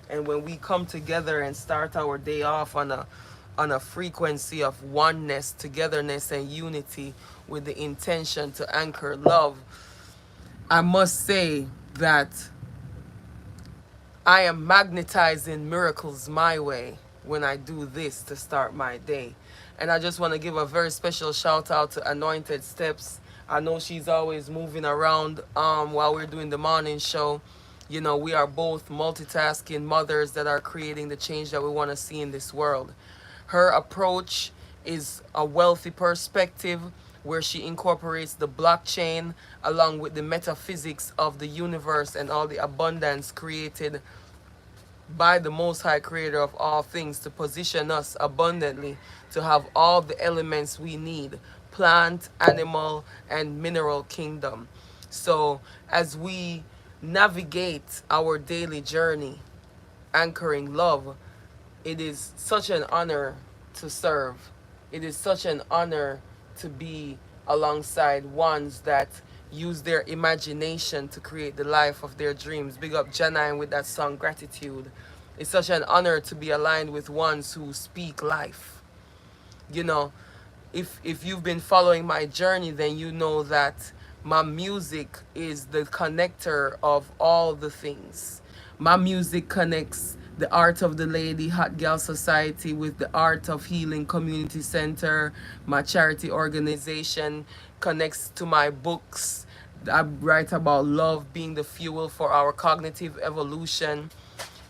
And when we come together and start our day off on a frequency of oneness, togetherness, and unity with the intention to anchor love, I must say that I am magnetizing miracles my way when I do this to start my day. And I just want to give a very special shout out to Anointed Steps. I know she's always moving around while we're doing the morning show. You know, we are both multitasking mothers that are creating the change that we want to see in this world. Her approach is a wealthy perspective where she incorporates the blockchain along with the metaphysics of the universe and all the abundance created by the Most High Creator of all things to position us abundantly to have all the elements we need: plant, animal, and mineral kingdom. So, as we navigate our daily journey, anchoring love, it is such an honor to serve. It is such an honor to be alongside ones that use their imagination to create the life of their dreams. Big up Janine with that song Gratitude. It's such an honor to be aligned with ones who speak life. You know, if you've been following my journey, then you know that my music is the connector of all the things. My music connects the Art of the Lady Hot Girl Society with the Art of Healing Community Center. My charity organization connects to my books. I write about love being the fuel for our cognitive evolution.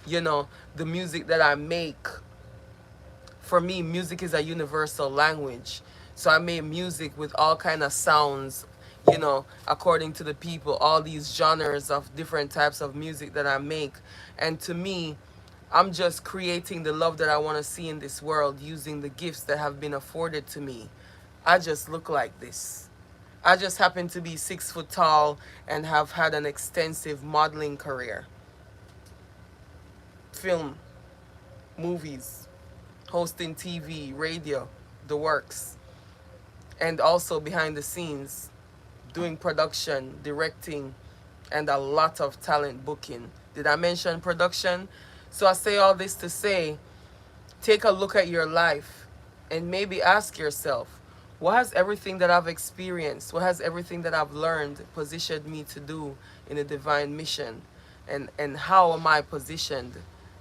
You know, the music that I make, for me, music is a universal language. So I made music with all kind of sounds, you know, according to the people, all these genres of different types of music that I make. And to me, I'm just creating the love that I want to see in this world using the gifts that have been afforded to me. I just look like this. I just happen to be 6 foot tall and have had an extensive modeling career. Film, movies, hosting TV, radio, the works. And also behind the scenes, doing production, directing, and a lot of talent booking. Did I mention production? So I say all this to say, take a look at your life and maybe ask yourself, what has everything that I've experienced, what has everything that I've learned positioned me to do in a divine mission? And how am I positioned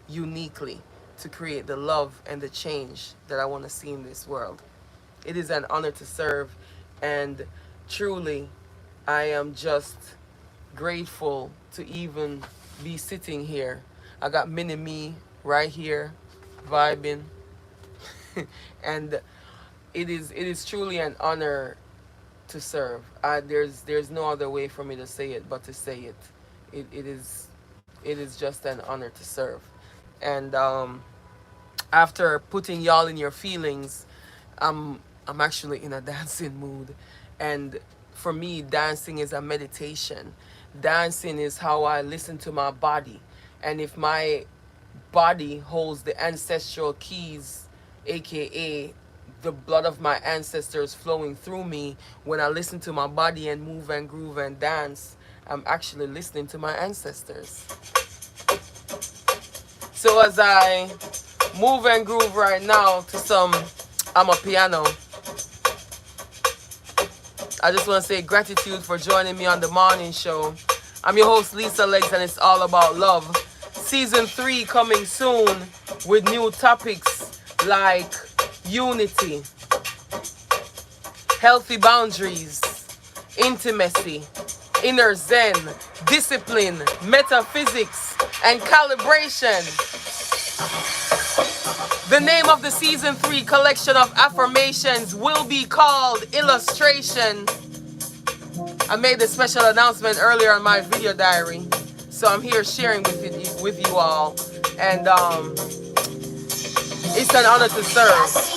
uniquely to create the love and the change that I want to see in this world? It is an honor to serve, and truly, I am just grateful to even be sitting here. I got mini me right here, vibing, and it is truly an honor to serve. There's no other way for me to say it but to say it. It is just an honor to serve, and after putting y'all in your feelings, I'm actually in a dancing mood. And for me, dancing is a meditation. Dancing is how I listen to my body. And if my body holds the ancestral keys, aka the blood of my ancestors flowing through me, when I listen to my body and move and groove and dance, I'm actually listening to my ancestors. So as I move and groove right now to some I'm a piano. I just want to say gratitude for joining me on the morning show. I'm your host, Lisa Legs, and it's all about love. Season 3 coming soon with new topics like unity, healthy boundaries, intimacy, inner zen, discipline, metaphysics, and calibration. The name of the season 3 collection of affirmations will be called Illustration. I made a special announcement earlier on my video diary, so I'm here sharing with you all, and it's an honor to serve.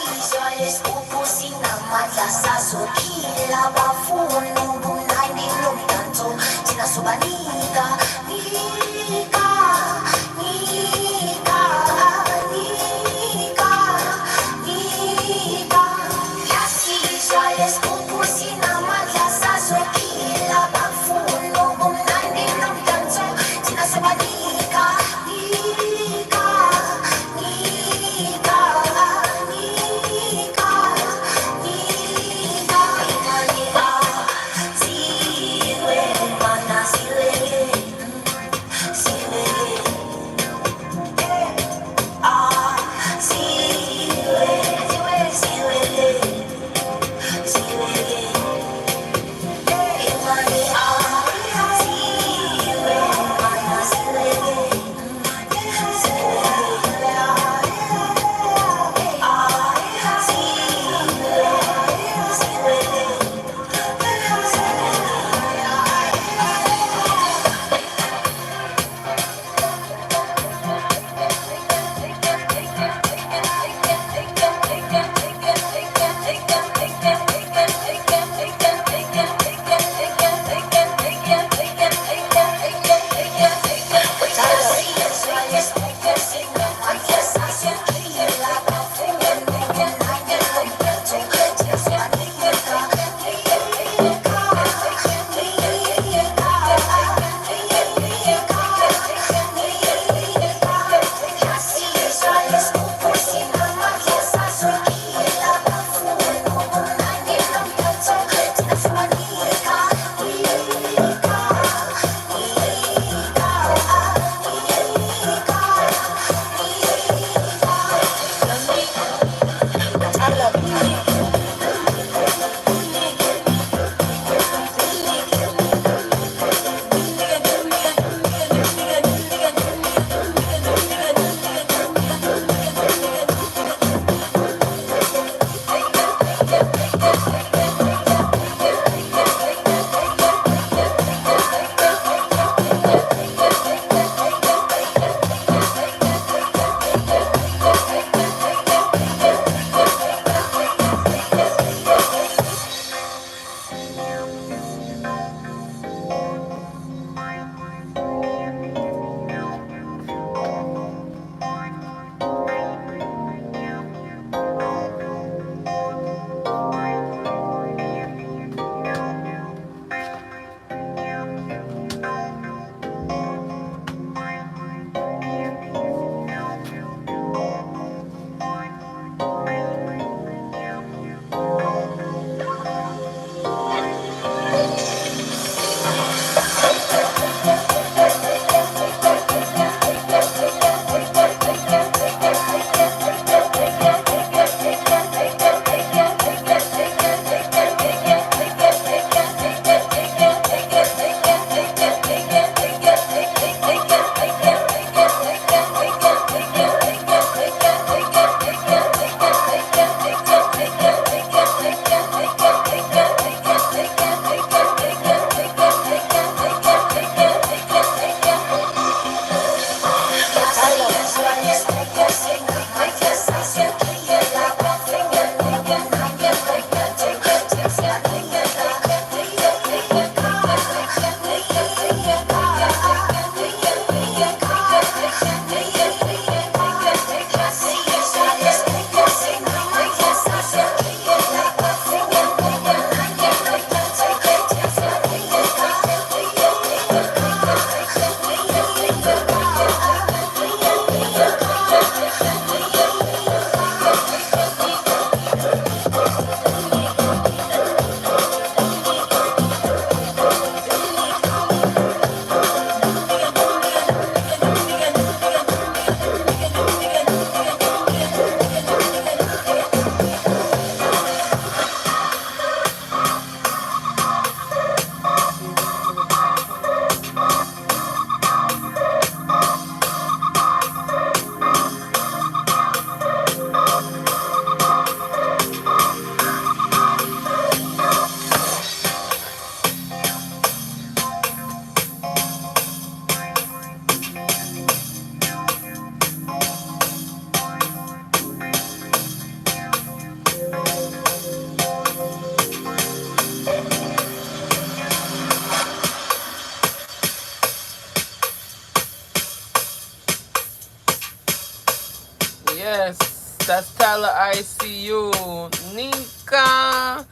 Yes, that's Tyler ICU. Nika.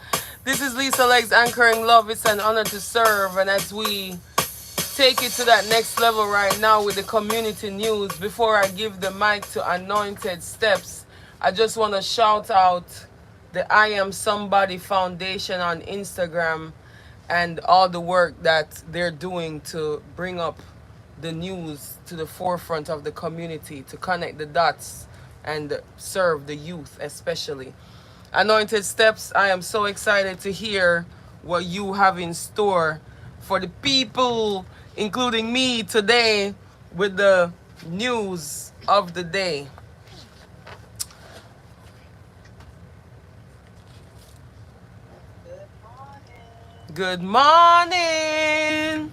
This is Lisa Legs anchoring love. It's an honor to serve. And as we take it to that next level right now with the community news, before I give the mic to Anointed Steps, I just want to shout out the I Am Somebody Foundation on Instagram and all the work that they're doing to bring up the news to the forefront of the community, to connect the dots and serve the youth especially. Anointed Steps, I am so excited to hear what you have in store for the people, including me today, with the news of the day. Good morning.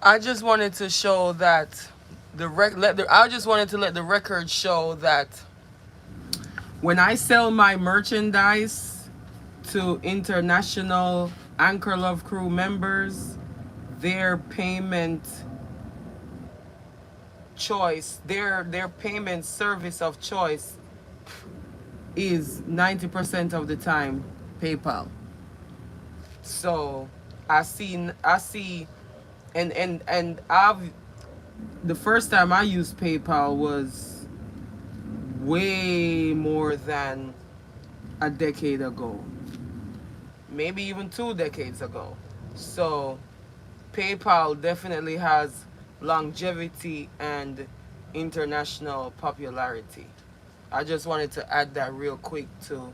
I just wanted to show that I just wanted to let the record show that when I sell my merchandise to international Anchor Love Crew members, their payment choice, their payment service of choice is 90% of the time PayPal. So I see and I've the first time I used PayPal was way more than a decade ago, maybe even 2 decades ago. So PayPal definitely has longevity and international popularity. I just wanted to add that real quick to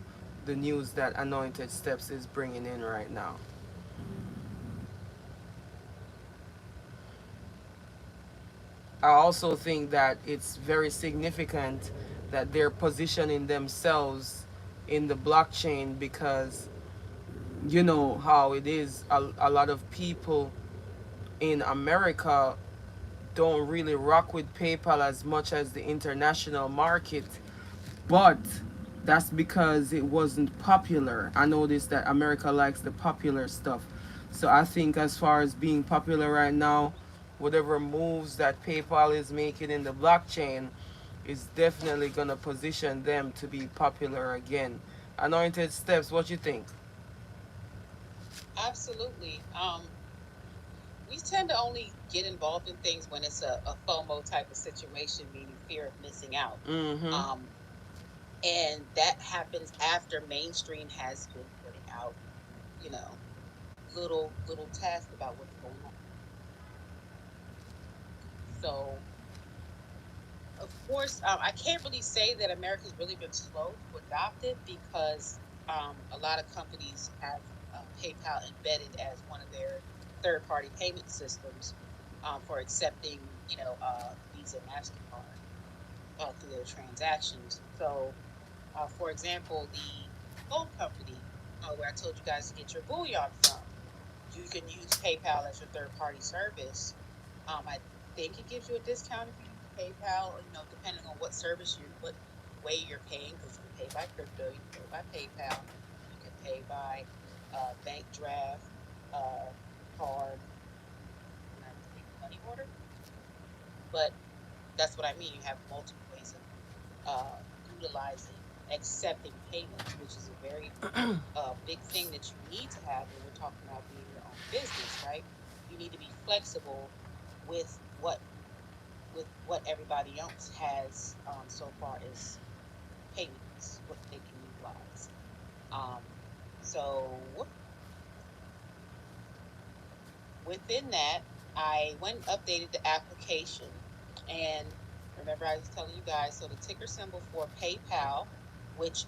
the news that Anointed Steps is bringing in right now. I also think that it's very significant that they're positioning themselves in the blockchain because you know how it is. A lot of people in America don't really rock with PayPal as much as the international market, but that's because it wasn't popular. I noticed that America likes the popular stuff. So I think as far as being popular right now, whatever moves that PayPal is making in the blockchain is definitely going to position them to be popular again. Anointed Steps, what you think?
Absolutely. We tend to only get involved in things when it's a FOMO type of situation, meaning fear of missing out.
Mm-hmm.
Um, and that happens after mainstream has been putting out, you know, little tasks about what's going on. So, of course, I can't really say that America's really been slow to adopt it because a lot of companies have PayPal embedded as one of their third-party payment systems for accepting, Visa, Mastercard through their transactions. So, for example, the gold company where I told you guys to get your bullion from, you can use PayPal as your third-party service. I think it gives you a discount if you use PayPal, depending on what way you're paying, because you can pay by crypto, you can pay by PayPal, you can pay by bank draft, uh, card, and I think money order. But that's what I mean. You have multiple ways of utilizing, accepting payments, which is a very big thing that you need to have when we're talking about being your own business, right? You need to be flexible with what everybody else has so far as payments, what they can utilize. Um, so within that, I went and updated the application, and remember I was telling you guys. So the ticker symbol for PayPal, which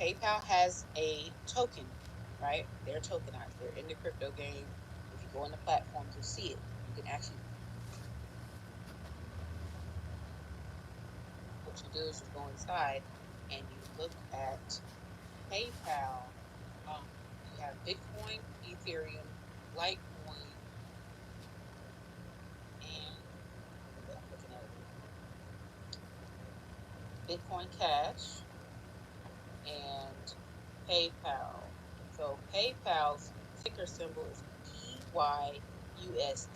PayPal has a token, right? They're tokenized. They're in the crypto game. If you go on the platforms, you'll see it. You can actually, what you do is you go inside and you look at PayPal. You have Bitcoin, Ethereum, Litecoin, and what I'm looking at Bitcoin Cash and PayPal. So PayPal's ticker symbol is PYUSD.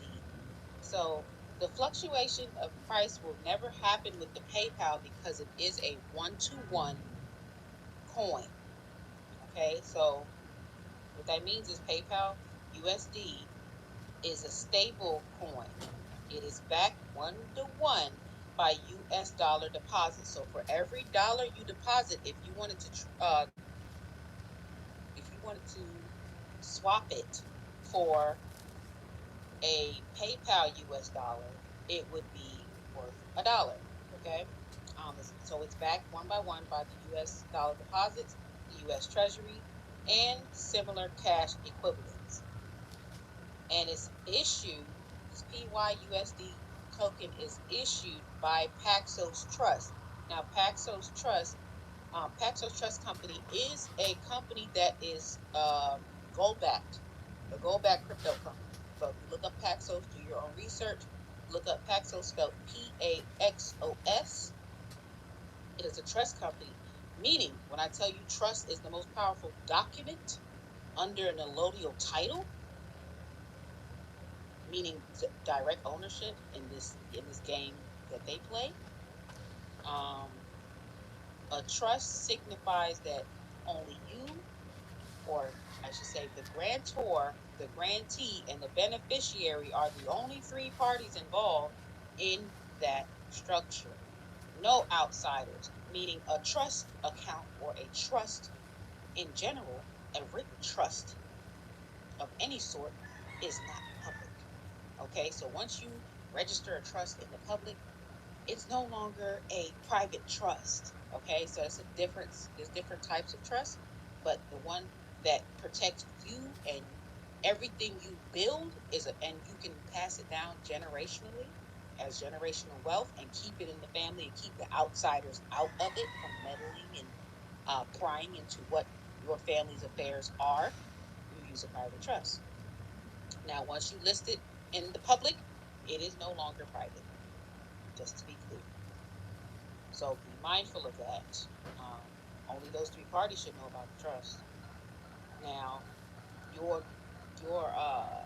So the fluctuation of price will never happen with the PayPal because it is a one-to-one coin. Okay, so what that means is PayPal USD is a stable coin. It is backed 1-to-1 by US dollar deposits. So for every dollar you deposit, if you wanted to swap it for a PayPal US dollar, it would be worth $1. Okay. So it's backed one by one by the US dollar deposits, the US Treasury, and similar cash equivalents. And it's issued, this PYUSD token is issued by Paxos Trust. Now, Paxos Trust Company is a company that is gold backed, a gold backed crypto company. So if you look up Paxos, do your own research, look up Paxos spelled PAXOS. It is a trust company, meaning when I tell you trust is the most powerful document under an allodial title, meaning direct ownership in this game that they play. Um, a trust signifies that only you, or I should say, the grantor, the grantee, and the beneficiary are the only three parties involved in that structure. No outsiders, meaning a trust account or a trust in general, a written trust of any sort is not public. Okay, so once you register a trust in the public, it's no longer a private trust. Okay, so it's a difference. There's different types of trust. but the one that protects you and everything you build and you can pass it down generationally as generational wealth and keep it in the family and keep the outsiders out of it from meddling and prying into what your family's affairs are. You use a private trust. Now, once you list it in the public, it is no longer private, just to be clear. So be mindful of that. Only those three parties should know about the trust. Now, your your uh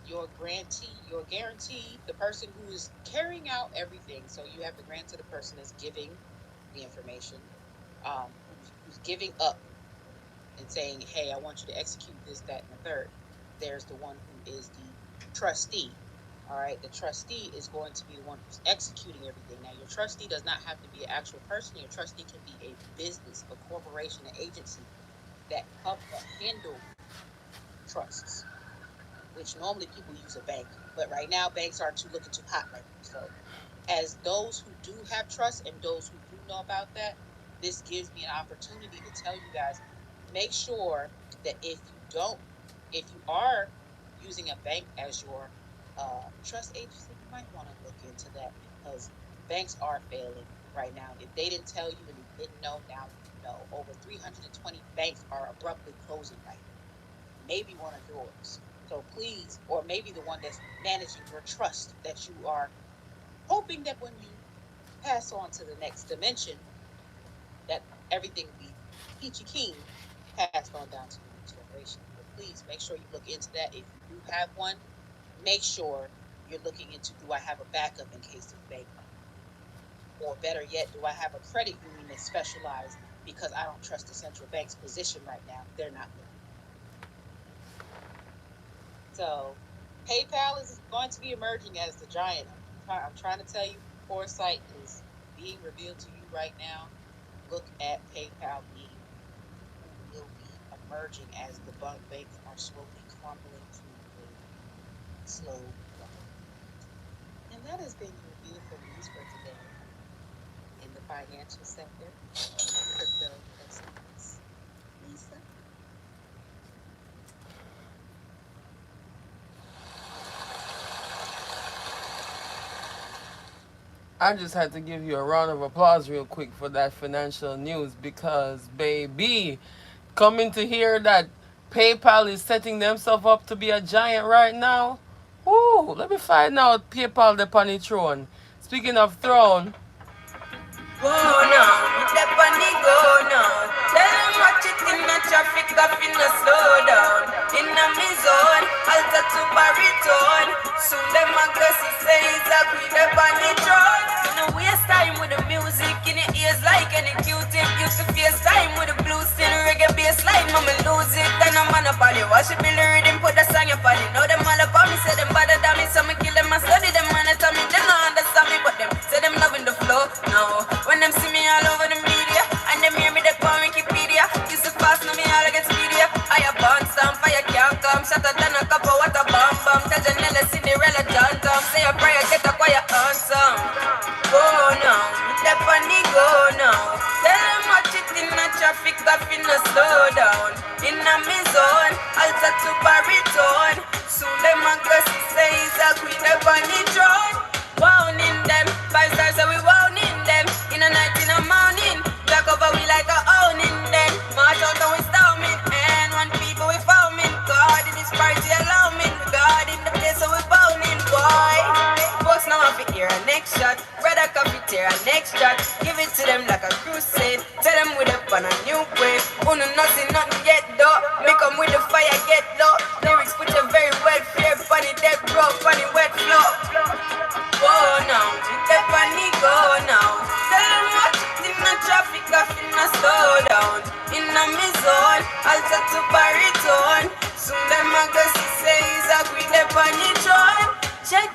your grantee, your guarantee, the person who is carrying out everything. So you have the grant to the person that's giving the information, who's giving up and saying, "Hey, I want you to execute this, that, and the third." There's the one who is the trustee. All right, the trustee is going to be the one who's executing everything. Now, your trustee does not have to be an actual person. Your trustee can be a business, a corporation, an agency that handle trusts, which normally people use a bank, but right now banks are looking too hot right now. So, as those who do have trust and those who do know about that, this gives me an opportunity to tell you guys, make sure that if you are using a bank as your trust agency, you might want to look into that because banks are failing right now. If they didn't tell you and you didn't know, now you know. Over 320 banks are abruptly closing right now. Maybe one of yours. So please, or maybe the one that's managing your trust that you are hoping that when you pass on to the next dimension, that everything will be peachy keen passed on down to the next generation. But please make sure you look into that. If you do have one, make sure you're looking into, do I have a backup in case of bankrupt? Or better yet, do I have a credit union that's specialized because I don't trust the central bank's position right now? They're not looking. So PayPal is going to be emerging as the giant. I'm trying to tell you, foresight is being revealed to you right now. Look at PayPal being who will be emerging as the banks are slowly crumbling to a slow run. And that has been your beautiful news for today in the financial sector, crypto investments. Lisa?
I just had to give you a round of applause real quick for that financial news because, baby, coming to hear that PayPal is setting themselves up to be a giant right now. Woo, let me find out PayPal the on the throne. Speaking of throne,
Go now, step on the go now. Tell them watch it in the traffic, got finna slow down. In a me zone, alter to baritone. Soon them a go see say it's a queen up on the throne. No waste time with the music in your ears like any Q-tip. Used to face time with the blues in reggae bass line, I'ma lose it. And I'm on a body, wash it, build the rhythm, put the song up on it. Now them all about me, say them bother than me, so me kill them and study them and tell me them not understand me, but them say them loving the flow now. When them see me all over the media and them hear me they on Wikipedia, used to fast, now me all I get speedier. I a bounce down, fire can't come, shatter than a cup of water bomb bomb. Tell Janelle, Cinderella, John Tom, say a prayer, get a quiet answer. Go now, step on the go now. Tell them watch it in the traffic, got finna slow down. In a me zone, alter to baritone. Soon them a go see say it's a queen up on the throne. Wowning them, 5 stars so we wowning them. In a night, in a morning, back over we like a owning them. March out and we storming, and one people we foaming. God in this party allow me, God in the place so we bounding, boy. Folks now have to hear a next shot, brother coffee tear a next shot. Give it to them like a crusade, tell them we up on a new wave. Uno nothing yet though, me come with the fire get low. Lyrics put you very well clear, funny dead bro, funny wet flow. Go now, step on the go now. Tell them watch it in the traffic, I finna slow down. In a me zone, alter to baritone. Soon them a go see say it's a queen up on the throne. Check,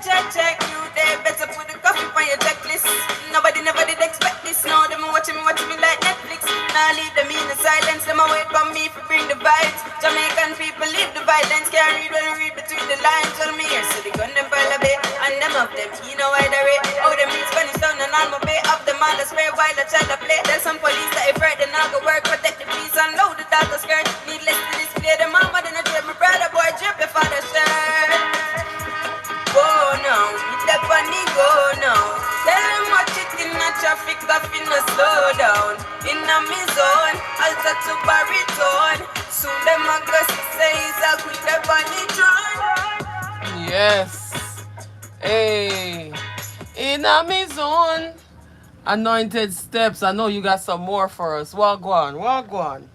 you there better put the coffee on your checklist. Nobody never did expect this. Now them watching me like Netflix. Now leave them in the silence. Them a wait for me to bring the vibes. Jamaican people leave the violence. Can't read when you read between the lines. Tell me here, so they gun them pile a bit. And them of them, you know why they rate. Oh, them read Spanish down and all my bay. Up them all the spray while I try to play. There's some police that afraid they not go work, but they skirt. Needless to display the mama, then I drip my brother boy drip before the shirt. Go now, hit the bunny go now. Tell him watch it in the traffic, off in the slow down. In a me zone, alter to baritone. Soon them a go say he's a quit the bunny drone.
Yes. Hey. In a zone. Anointed steps. I know you got some more for us. Wagwan. Wagwan.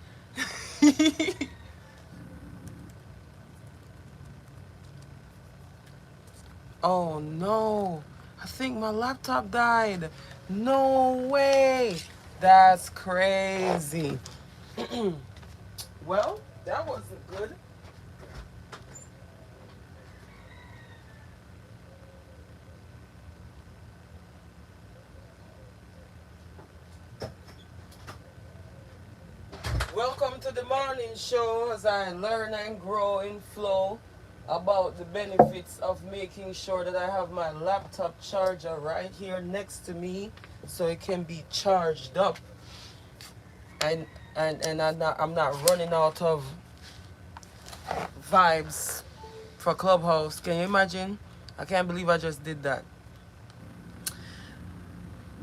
Oh no. I think my laptop died. No way. That's crazy. Well, that wasn't good. Welcome to the morning show as I learn and grow in flow about the benefits of making sure that I have my laptop charger right here next to me so it can be charged up and I'm not running out of vibes for Clubhouse. Can you imagine? I can't believe I just did that.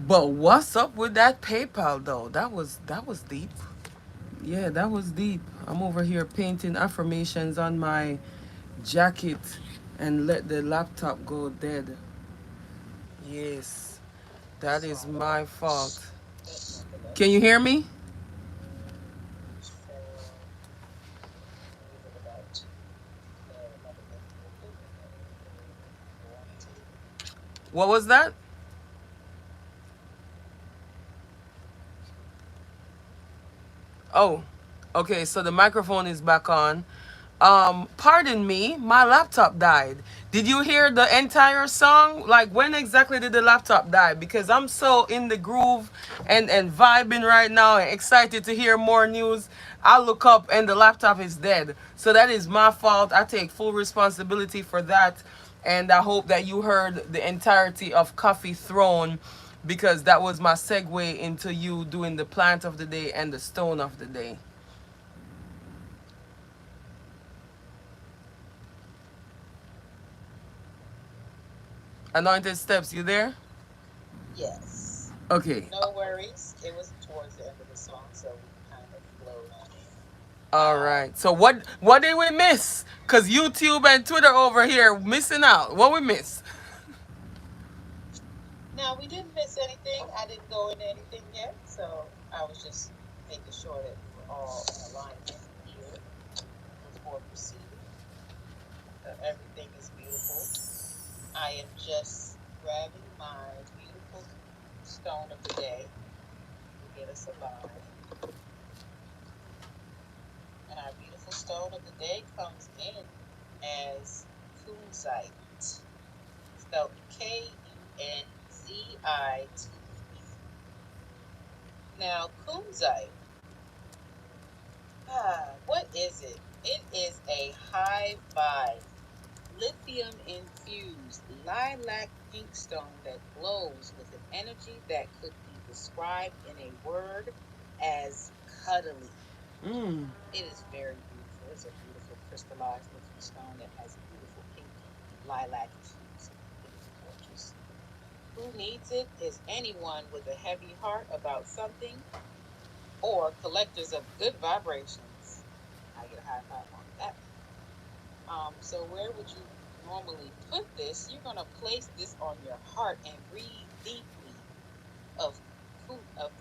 But what's up with that PayPal though? That was deep. Yeah, that was deep. I'm over here painting affirmations on my jacket and let the laptop go dead. Yes, that
So
is my fault.
but nonetheless,
Can you hear me?
so leave it about another minute or two, and then we'll go on into the
What was that? Oh, okay. So the microphone is back on. Pardon me, my laptop died. Did you hear the entire song? Like, when exactly did the laptop die? Because I'm so in the groove and vibing right now and excited to hear more news. I look up and the laptop is dead. So that is my fault. I take full responsibility for that. And I hope that you heard the entirety of Coffee Throne because that was my segue into you doing the plant of the day and the stone of the day. Anointed Steps, you there?
yes.
Okay.
No worries. It was towards the end of the song, so we kind of flowed on in.
All right. So what did we miss? Cause YouTube and Twitter over here missing out. What we miss?
Now we didn't miss anything. I didn't go into anything yet, so I was just making sure that we were all in alignment here before proceeding. Everything is beautiful. I am just grabbing my beautiful stone of the day to get us aligned. And our beautiful stone of the day comes in as kunzite, spelled Kunzite. Now, kunzite, what is it? It is a high vibe, lithium infused lilac pink stone that glows with an energy that could be described in a word as cuddly.
Mm.
It is very beautiful. It's a beautiful crystallized lithium stone that has beautiful pink lilac hues. It is gorgeous. Who needs it is anyone with a heavy heart about something or collectors of good vibrations. I get a high five on that. So where would you normally put this? You're gonna place this on your heart and breathe deeply of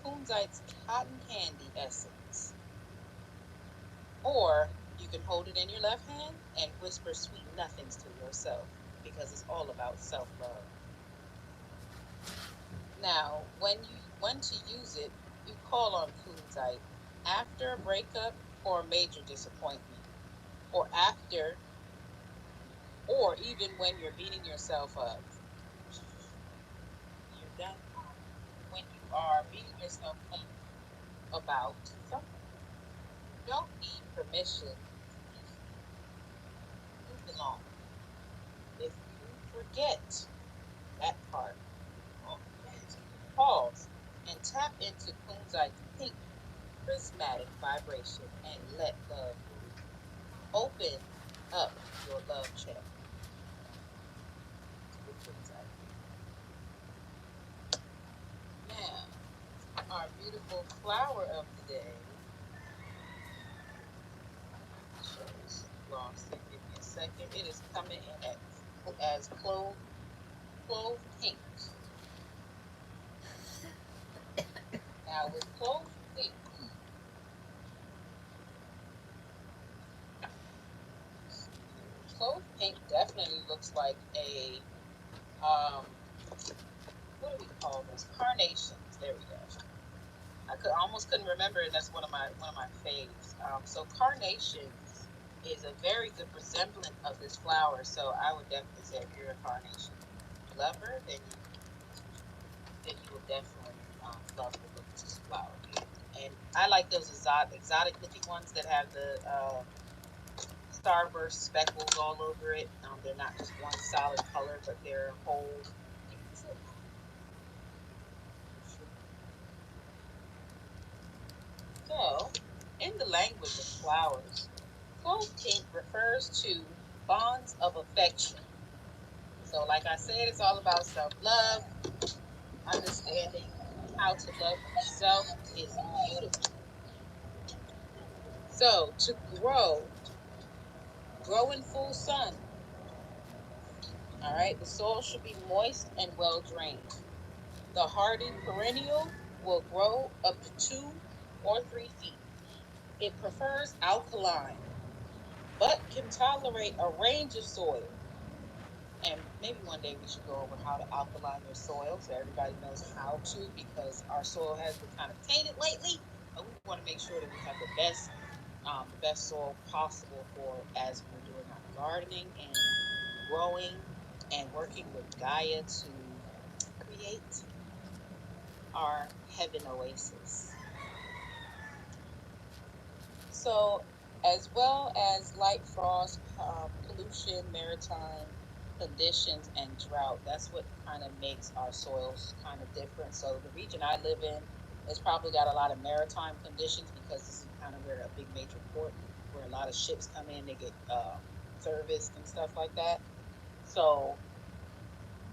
kunzite's cotton candy essence. Or you can hold it in your left hand and whisper sweet nothings to yourself because it's all about self-love. Now, when to use it, you call on kunzite after a breakup or a major disappointment, or after, or even when you're beating yourself up. You're done when you are beating yourself up about something. You don't need permission to be free. You belong. If you forget that part, pause and tap into kunzite's pink prismatic vibration and let love breathe. Open up your love channel. Let's get things out here. Now, our beautiful flower of the day. Shows lost it. Give me a second. It is coming in as clove pink. Now with clove pink definitely looks like a what do we call this? Carnations. There we go. Almost couldn't remember, and that's one of my faves. So carnations is a very good resemblance of this flower. So I would definitely say if you're a carnation lover, then you will definitely love the look of this flower. And I like those exotic looking ones that have the starburst speckles all over it. They're not just one solid color, but they're whole. So, in the language of flowers, clove pink refers to bonds of affection. So, like I said, it's all about self love, understanding how to love yourself is beautiful. So, to grow in full sun. All right, the soil should be moist and well drained. The hardy perennial will grow up to 2 or 3 feet. It prefers alkaline, but can tolerate a range of soil. And maybe one day we should go over how to alkaline your soil so everybody knows how to, because our soil has been kind of tainted lately. But we want to make sure that we have the best soil possible for as we're doing our gardening and growing and working with Gaia to create our heaven oasis. So, as well as light frost, pollution, maritime conditions, and drought, that's what kind of makes our soils kind of different. So, the region I live in has probably got a lot of maritime conditions because this is kind of where a big major port where a lot of ships come in, they get serviced and stuff like that. So,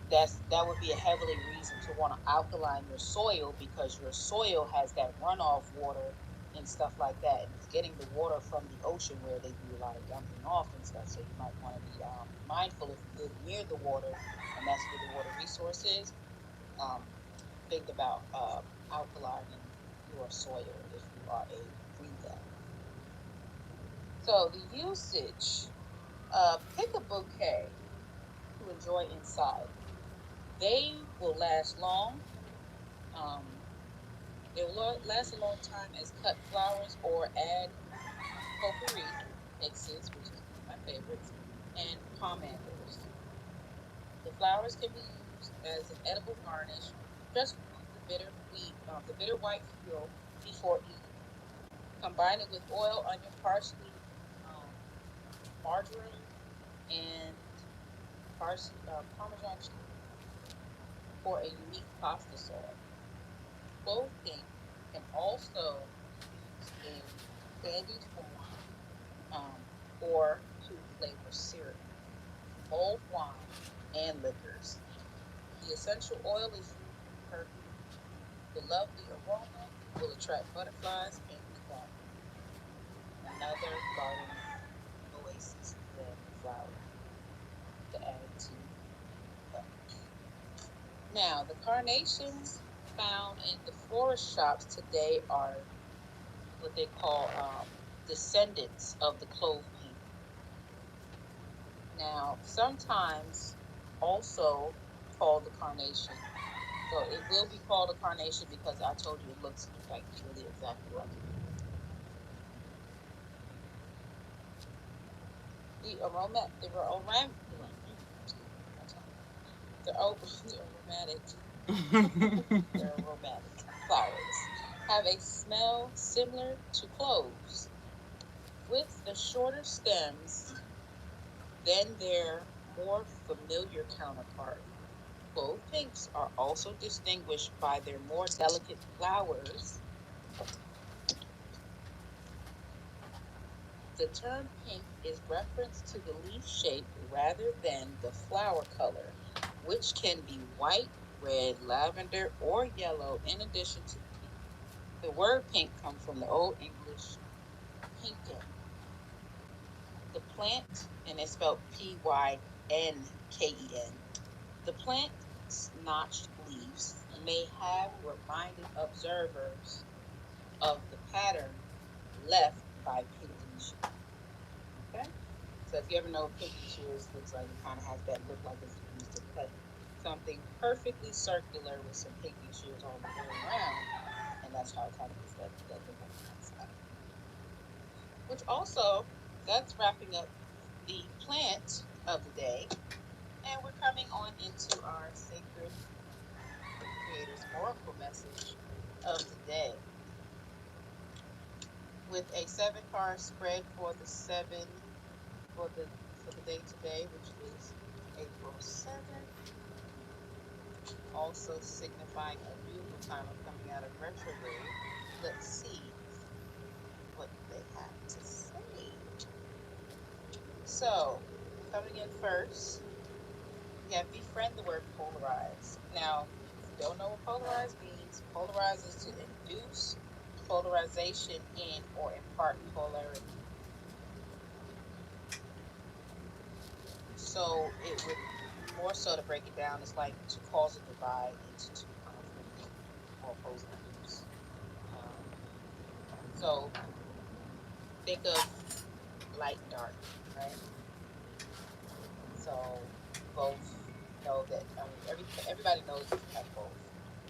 that would be a heavily reason to want to alkaline your soil, because your soil has that runoff water and stuff like that, and it's getting the water from the ocean where they do a lot of dumping off and stuff. So you might want to be mindful if you live near the water and that's where the water resource is. Um, think about alkalining your soil if you are a breather. So the usage: pick a bouquet to enjoy inside. They will last long. Um, they will last a long time as cut flowers, or add potpourri mixes, which is one of my favorites, and pomanders. The flowers can be used as an edible garnish. Just remove the bitter white peel before eating. Combine it with oil, onion, parsley, um, marjoram, and Parmesan cheese for a unique pasta sauce. Clove pink can also be used in candied form, or to flavor syrup, mulled wine, and liquors. The essential oil is used in perfume. The lovely aroma will attract butterflies and bees. Another garden oasis than flower to add to that. Now, the carnations found in the florist shops today are what they call descendants of the clove pink. Now, sometimes also called the carnation. So it will be called a carnation because I told you it looks like really exactly like it. The aroma, the aromatic, the aromatic, the aromatic flowers have a smell similar to cloves, with the shorter stems than their more familiar counterpart. Clove pinks are also distinguished by their more delicate flowers The term pink is reference to the leaf shape rather than the flower color, which can be white, red, lavender, or yellow in addition to pink. The word pink comes from the Old English pinken, the plant, and it's spelled Pynken. The plant's notched leaves may have reminded observers of the pattern left by pinking shears. Okay? So if you ever know what pinking shears looks like, it kind of has that look like it's used to cut something perfectly circular with some pinking shears all the way around. And that's how it kind of gets that look on the outside. Which also, that's wrapping up the plant of the day. And we're coming on into our sacred creator's oracle message of the day with a 7 card spread for the for the day today, which is April 7th, also signifying a beautiful time of coming out of retrograde. Let's see what they have to say. So, coming in first, we have befriend the word polarize. Now, if you don't know what polarize means, polarize is to induce polarization in or impart polarity. So it would more so to break it down, it's like to cause a divide into two conflicting or opposing groups. Um, so think of light and dark, right? So both know that everybody knows that you have both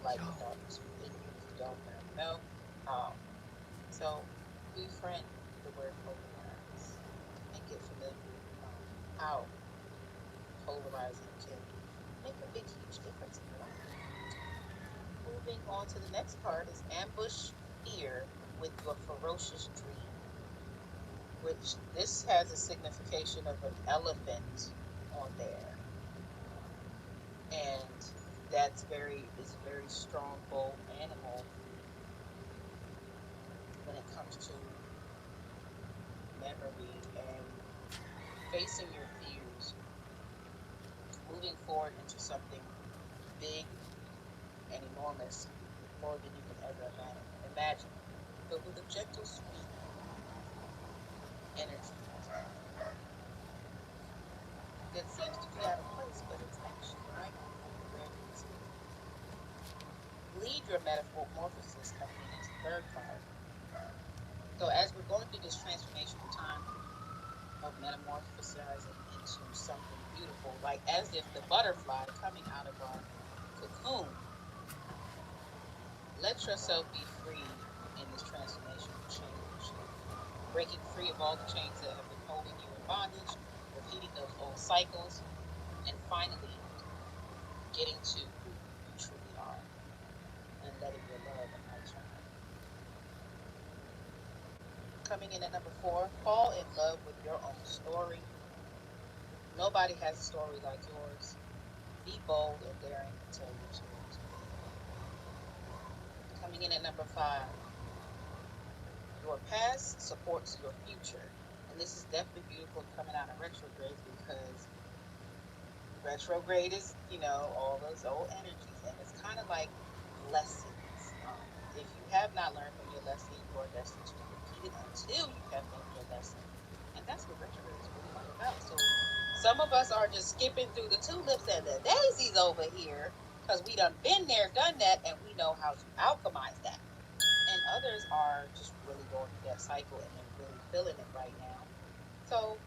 light and darkness within you. If you don't, now you know. Um, so befriend the word polarize and get familiar with how polarizing can make a big, huge difference in your life. Moving on to the next card is ambush fear with your ferocious dream, which this has a signification of an elephant on there. And that's is a very strong, bold animal when it comes to memory and facing your fears, moving forward into something big and enormous, more than you can ever imagine, but with a gentle, sweet energy that seems to be out of place, but it's actually right where it needs to be. Lead your metamorphosis coming in as the third card. So as we're going through this transformational time of metamorphosizing into something beautiful, like as if the butterfly coming out of our cocoon, let yourself be free in this transformational change, breaking free of all the chains that have been holding you in bondage, repeating those old cycles, and finally getting to who you truly are and letting your love and light shine. Coming in at number 4, fall in love with your own story. Nobody has a story like yours. Be bold and daring and tell your story today. Coming in at number 5, your past supports your future. And this is definitely beautiful coming out of retrograde because retrograde is, all those old energies, and it's kind of like lessons. If you have not learned from your lesson, you are destined to repeat it until you have learned your lesson. And that's what retrograde is really all about. So some of us are just skipping through the tulips and the daisies over here because we done been there, done that, and we know how to alchemize that. And others are just really going through that cycle and they're really feeling it right now. So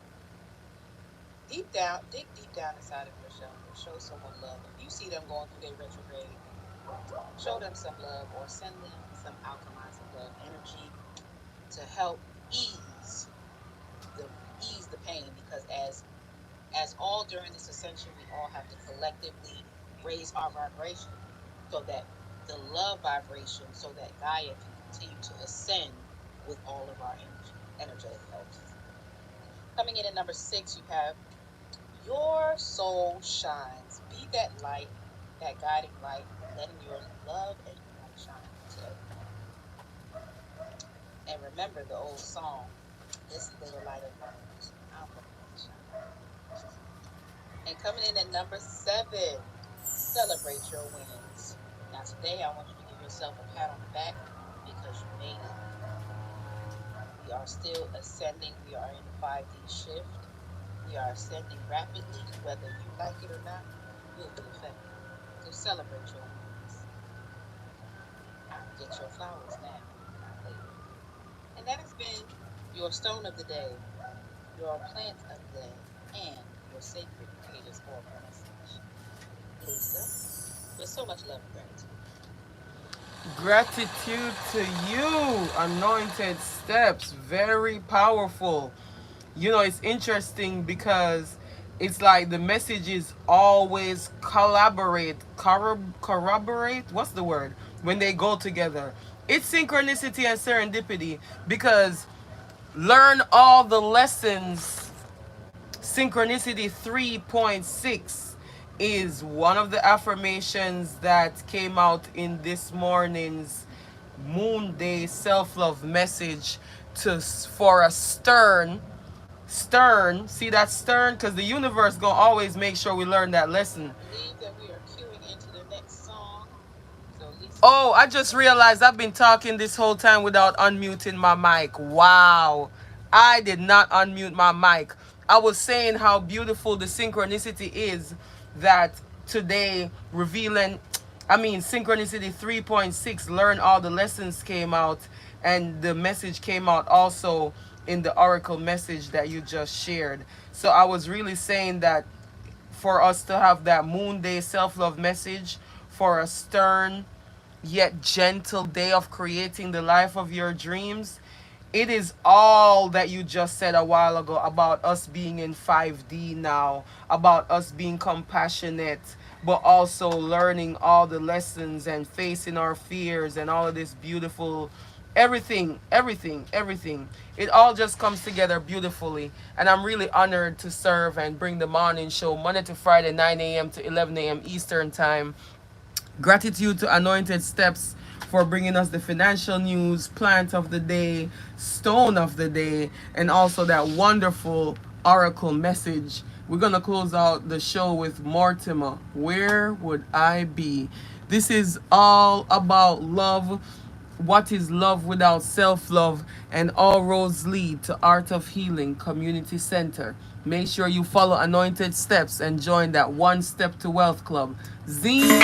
deep down, dig deep down inside of yourself and show someone love. If you see them going through their retrograde, show them some love or send them some alchemizing love energy to help ease the ease the pain because as all during this ascension we all have to collectively raise our vibration so that the love vibration so that Gaia can continue to ascend with all of our energetic health. Coming in at number 6, you have your soul shines. Be that light, that guiding light, letting your love and your light shine to everyone. And remember the old song, listen to the light And coming in at number 7, celebrate your wins. Now, today, I want you to give yourself a pat on the back because you made it. We are still ascending. We are in the 5D shift. We are ascending rapidly. Whether you like it or not, you will be affected. So celebrate your wins. Get your flowers now, not later. And that has been your stone of the day, your plant of the day, and your sacred creators oracle message. Lisa, with so much love and gratitude.
Gratitude to you, Anointed Steps. Very powerful. You know, it's interesting because it's like the messages always corroborate. What's the word? When they go together. It's synchronicity and serendipity because learn all the lessons. Synchronicity 3.6 is one of the affirmations that came out in this morning's Moon Day self-love message for a stern, see that stern, because the universe gonna always make sure we learn that lesson.
I believe that we are queuing into the next song. So, Lisa.
Oh, I just realized I've been talking this whole time without unmuting my mic. Wow. I did not unmute my mic. I was saying how beautiful the synchronicity is that today synchronicity 3.6, learn all the lessons came out, and the message came out also in the oracle message that you just shared. So I was really saying that for us to have that Moon Day self-love message for a stern yet gentle day of creating the life of your dreams, it is all that you just said a while ago about us being in 5D now, about us being compassionate, but also learning all the lessons and facing our fears and all of this beautiful everything. It all just comes together beautifully. And I'm really honored to serve and bring the morning show Monday to Friday, 9 a.m. to 11 a.m. Eastern Time. Gratitude to Anointed Steps for bringing us the financial news, plant of the day, stone of the day, and also that wonderful oracle message. We're going to close out the show with Mortimer. Where would I be? This is all about love. What is love without self-love? And all roads lead to Art of Healing Community Center. Make sure you follow Anointed Steps and join that One Step to Wealth Club. Z.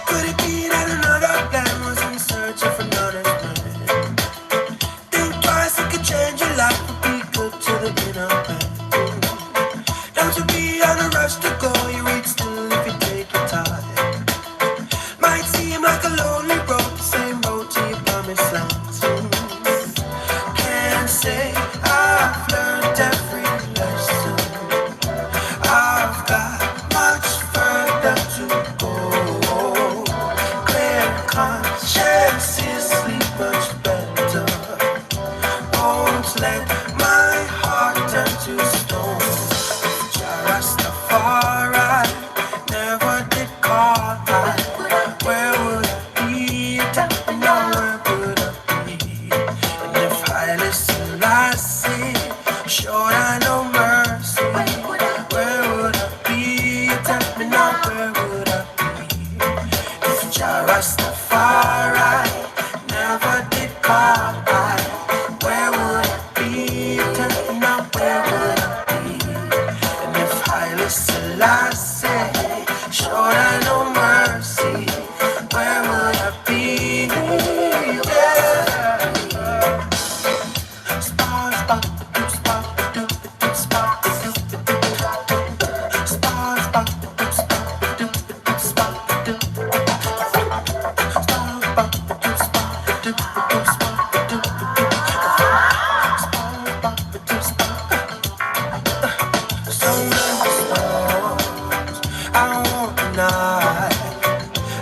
Could it be that another plan was in search of Jah Rastafari never did call I, where would I be? Tell me now, where would I be? And if Haile Selassie showed I no mercy, where would I be? Yeah.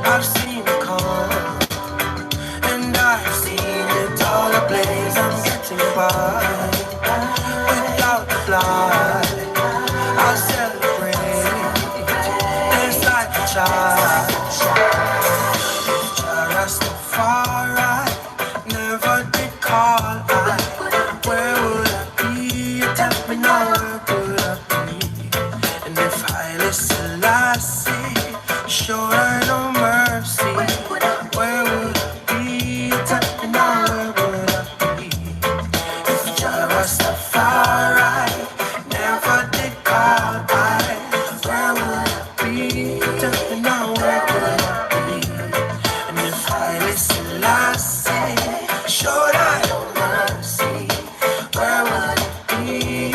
I've seen it come, and I've seen it all ablaze. I'm getting by without the fly. I'll celebrate, dance like a child. Jah Rastafari never did call I, where would I be? Tell me now, where would I be? And if Haile Selassie showed her no mercy, where would I be? Tell me now, where would I be? If Jah Rastafari never did call I, where would I be? Tell me now, where would I be? And if Haile Selassie showed her no mercy, where would I be?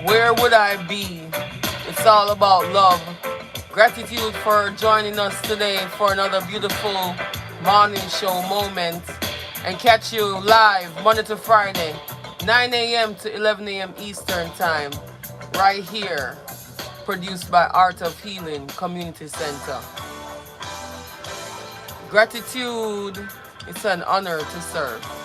Where would I be? It's all about love. Gratitude for joining us today for another beautiful morning show moment. And catch you live Monday to Friday, 9 a.m. to 11 a.m. Eastern Time, right here, produced by Art of Healing Community Center. Gratitude, it's an honor to serve.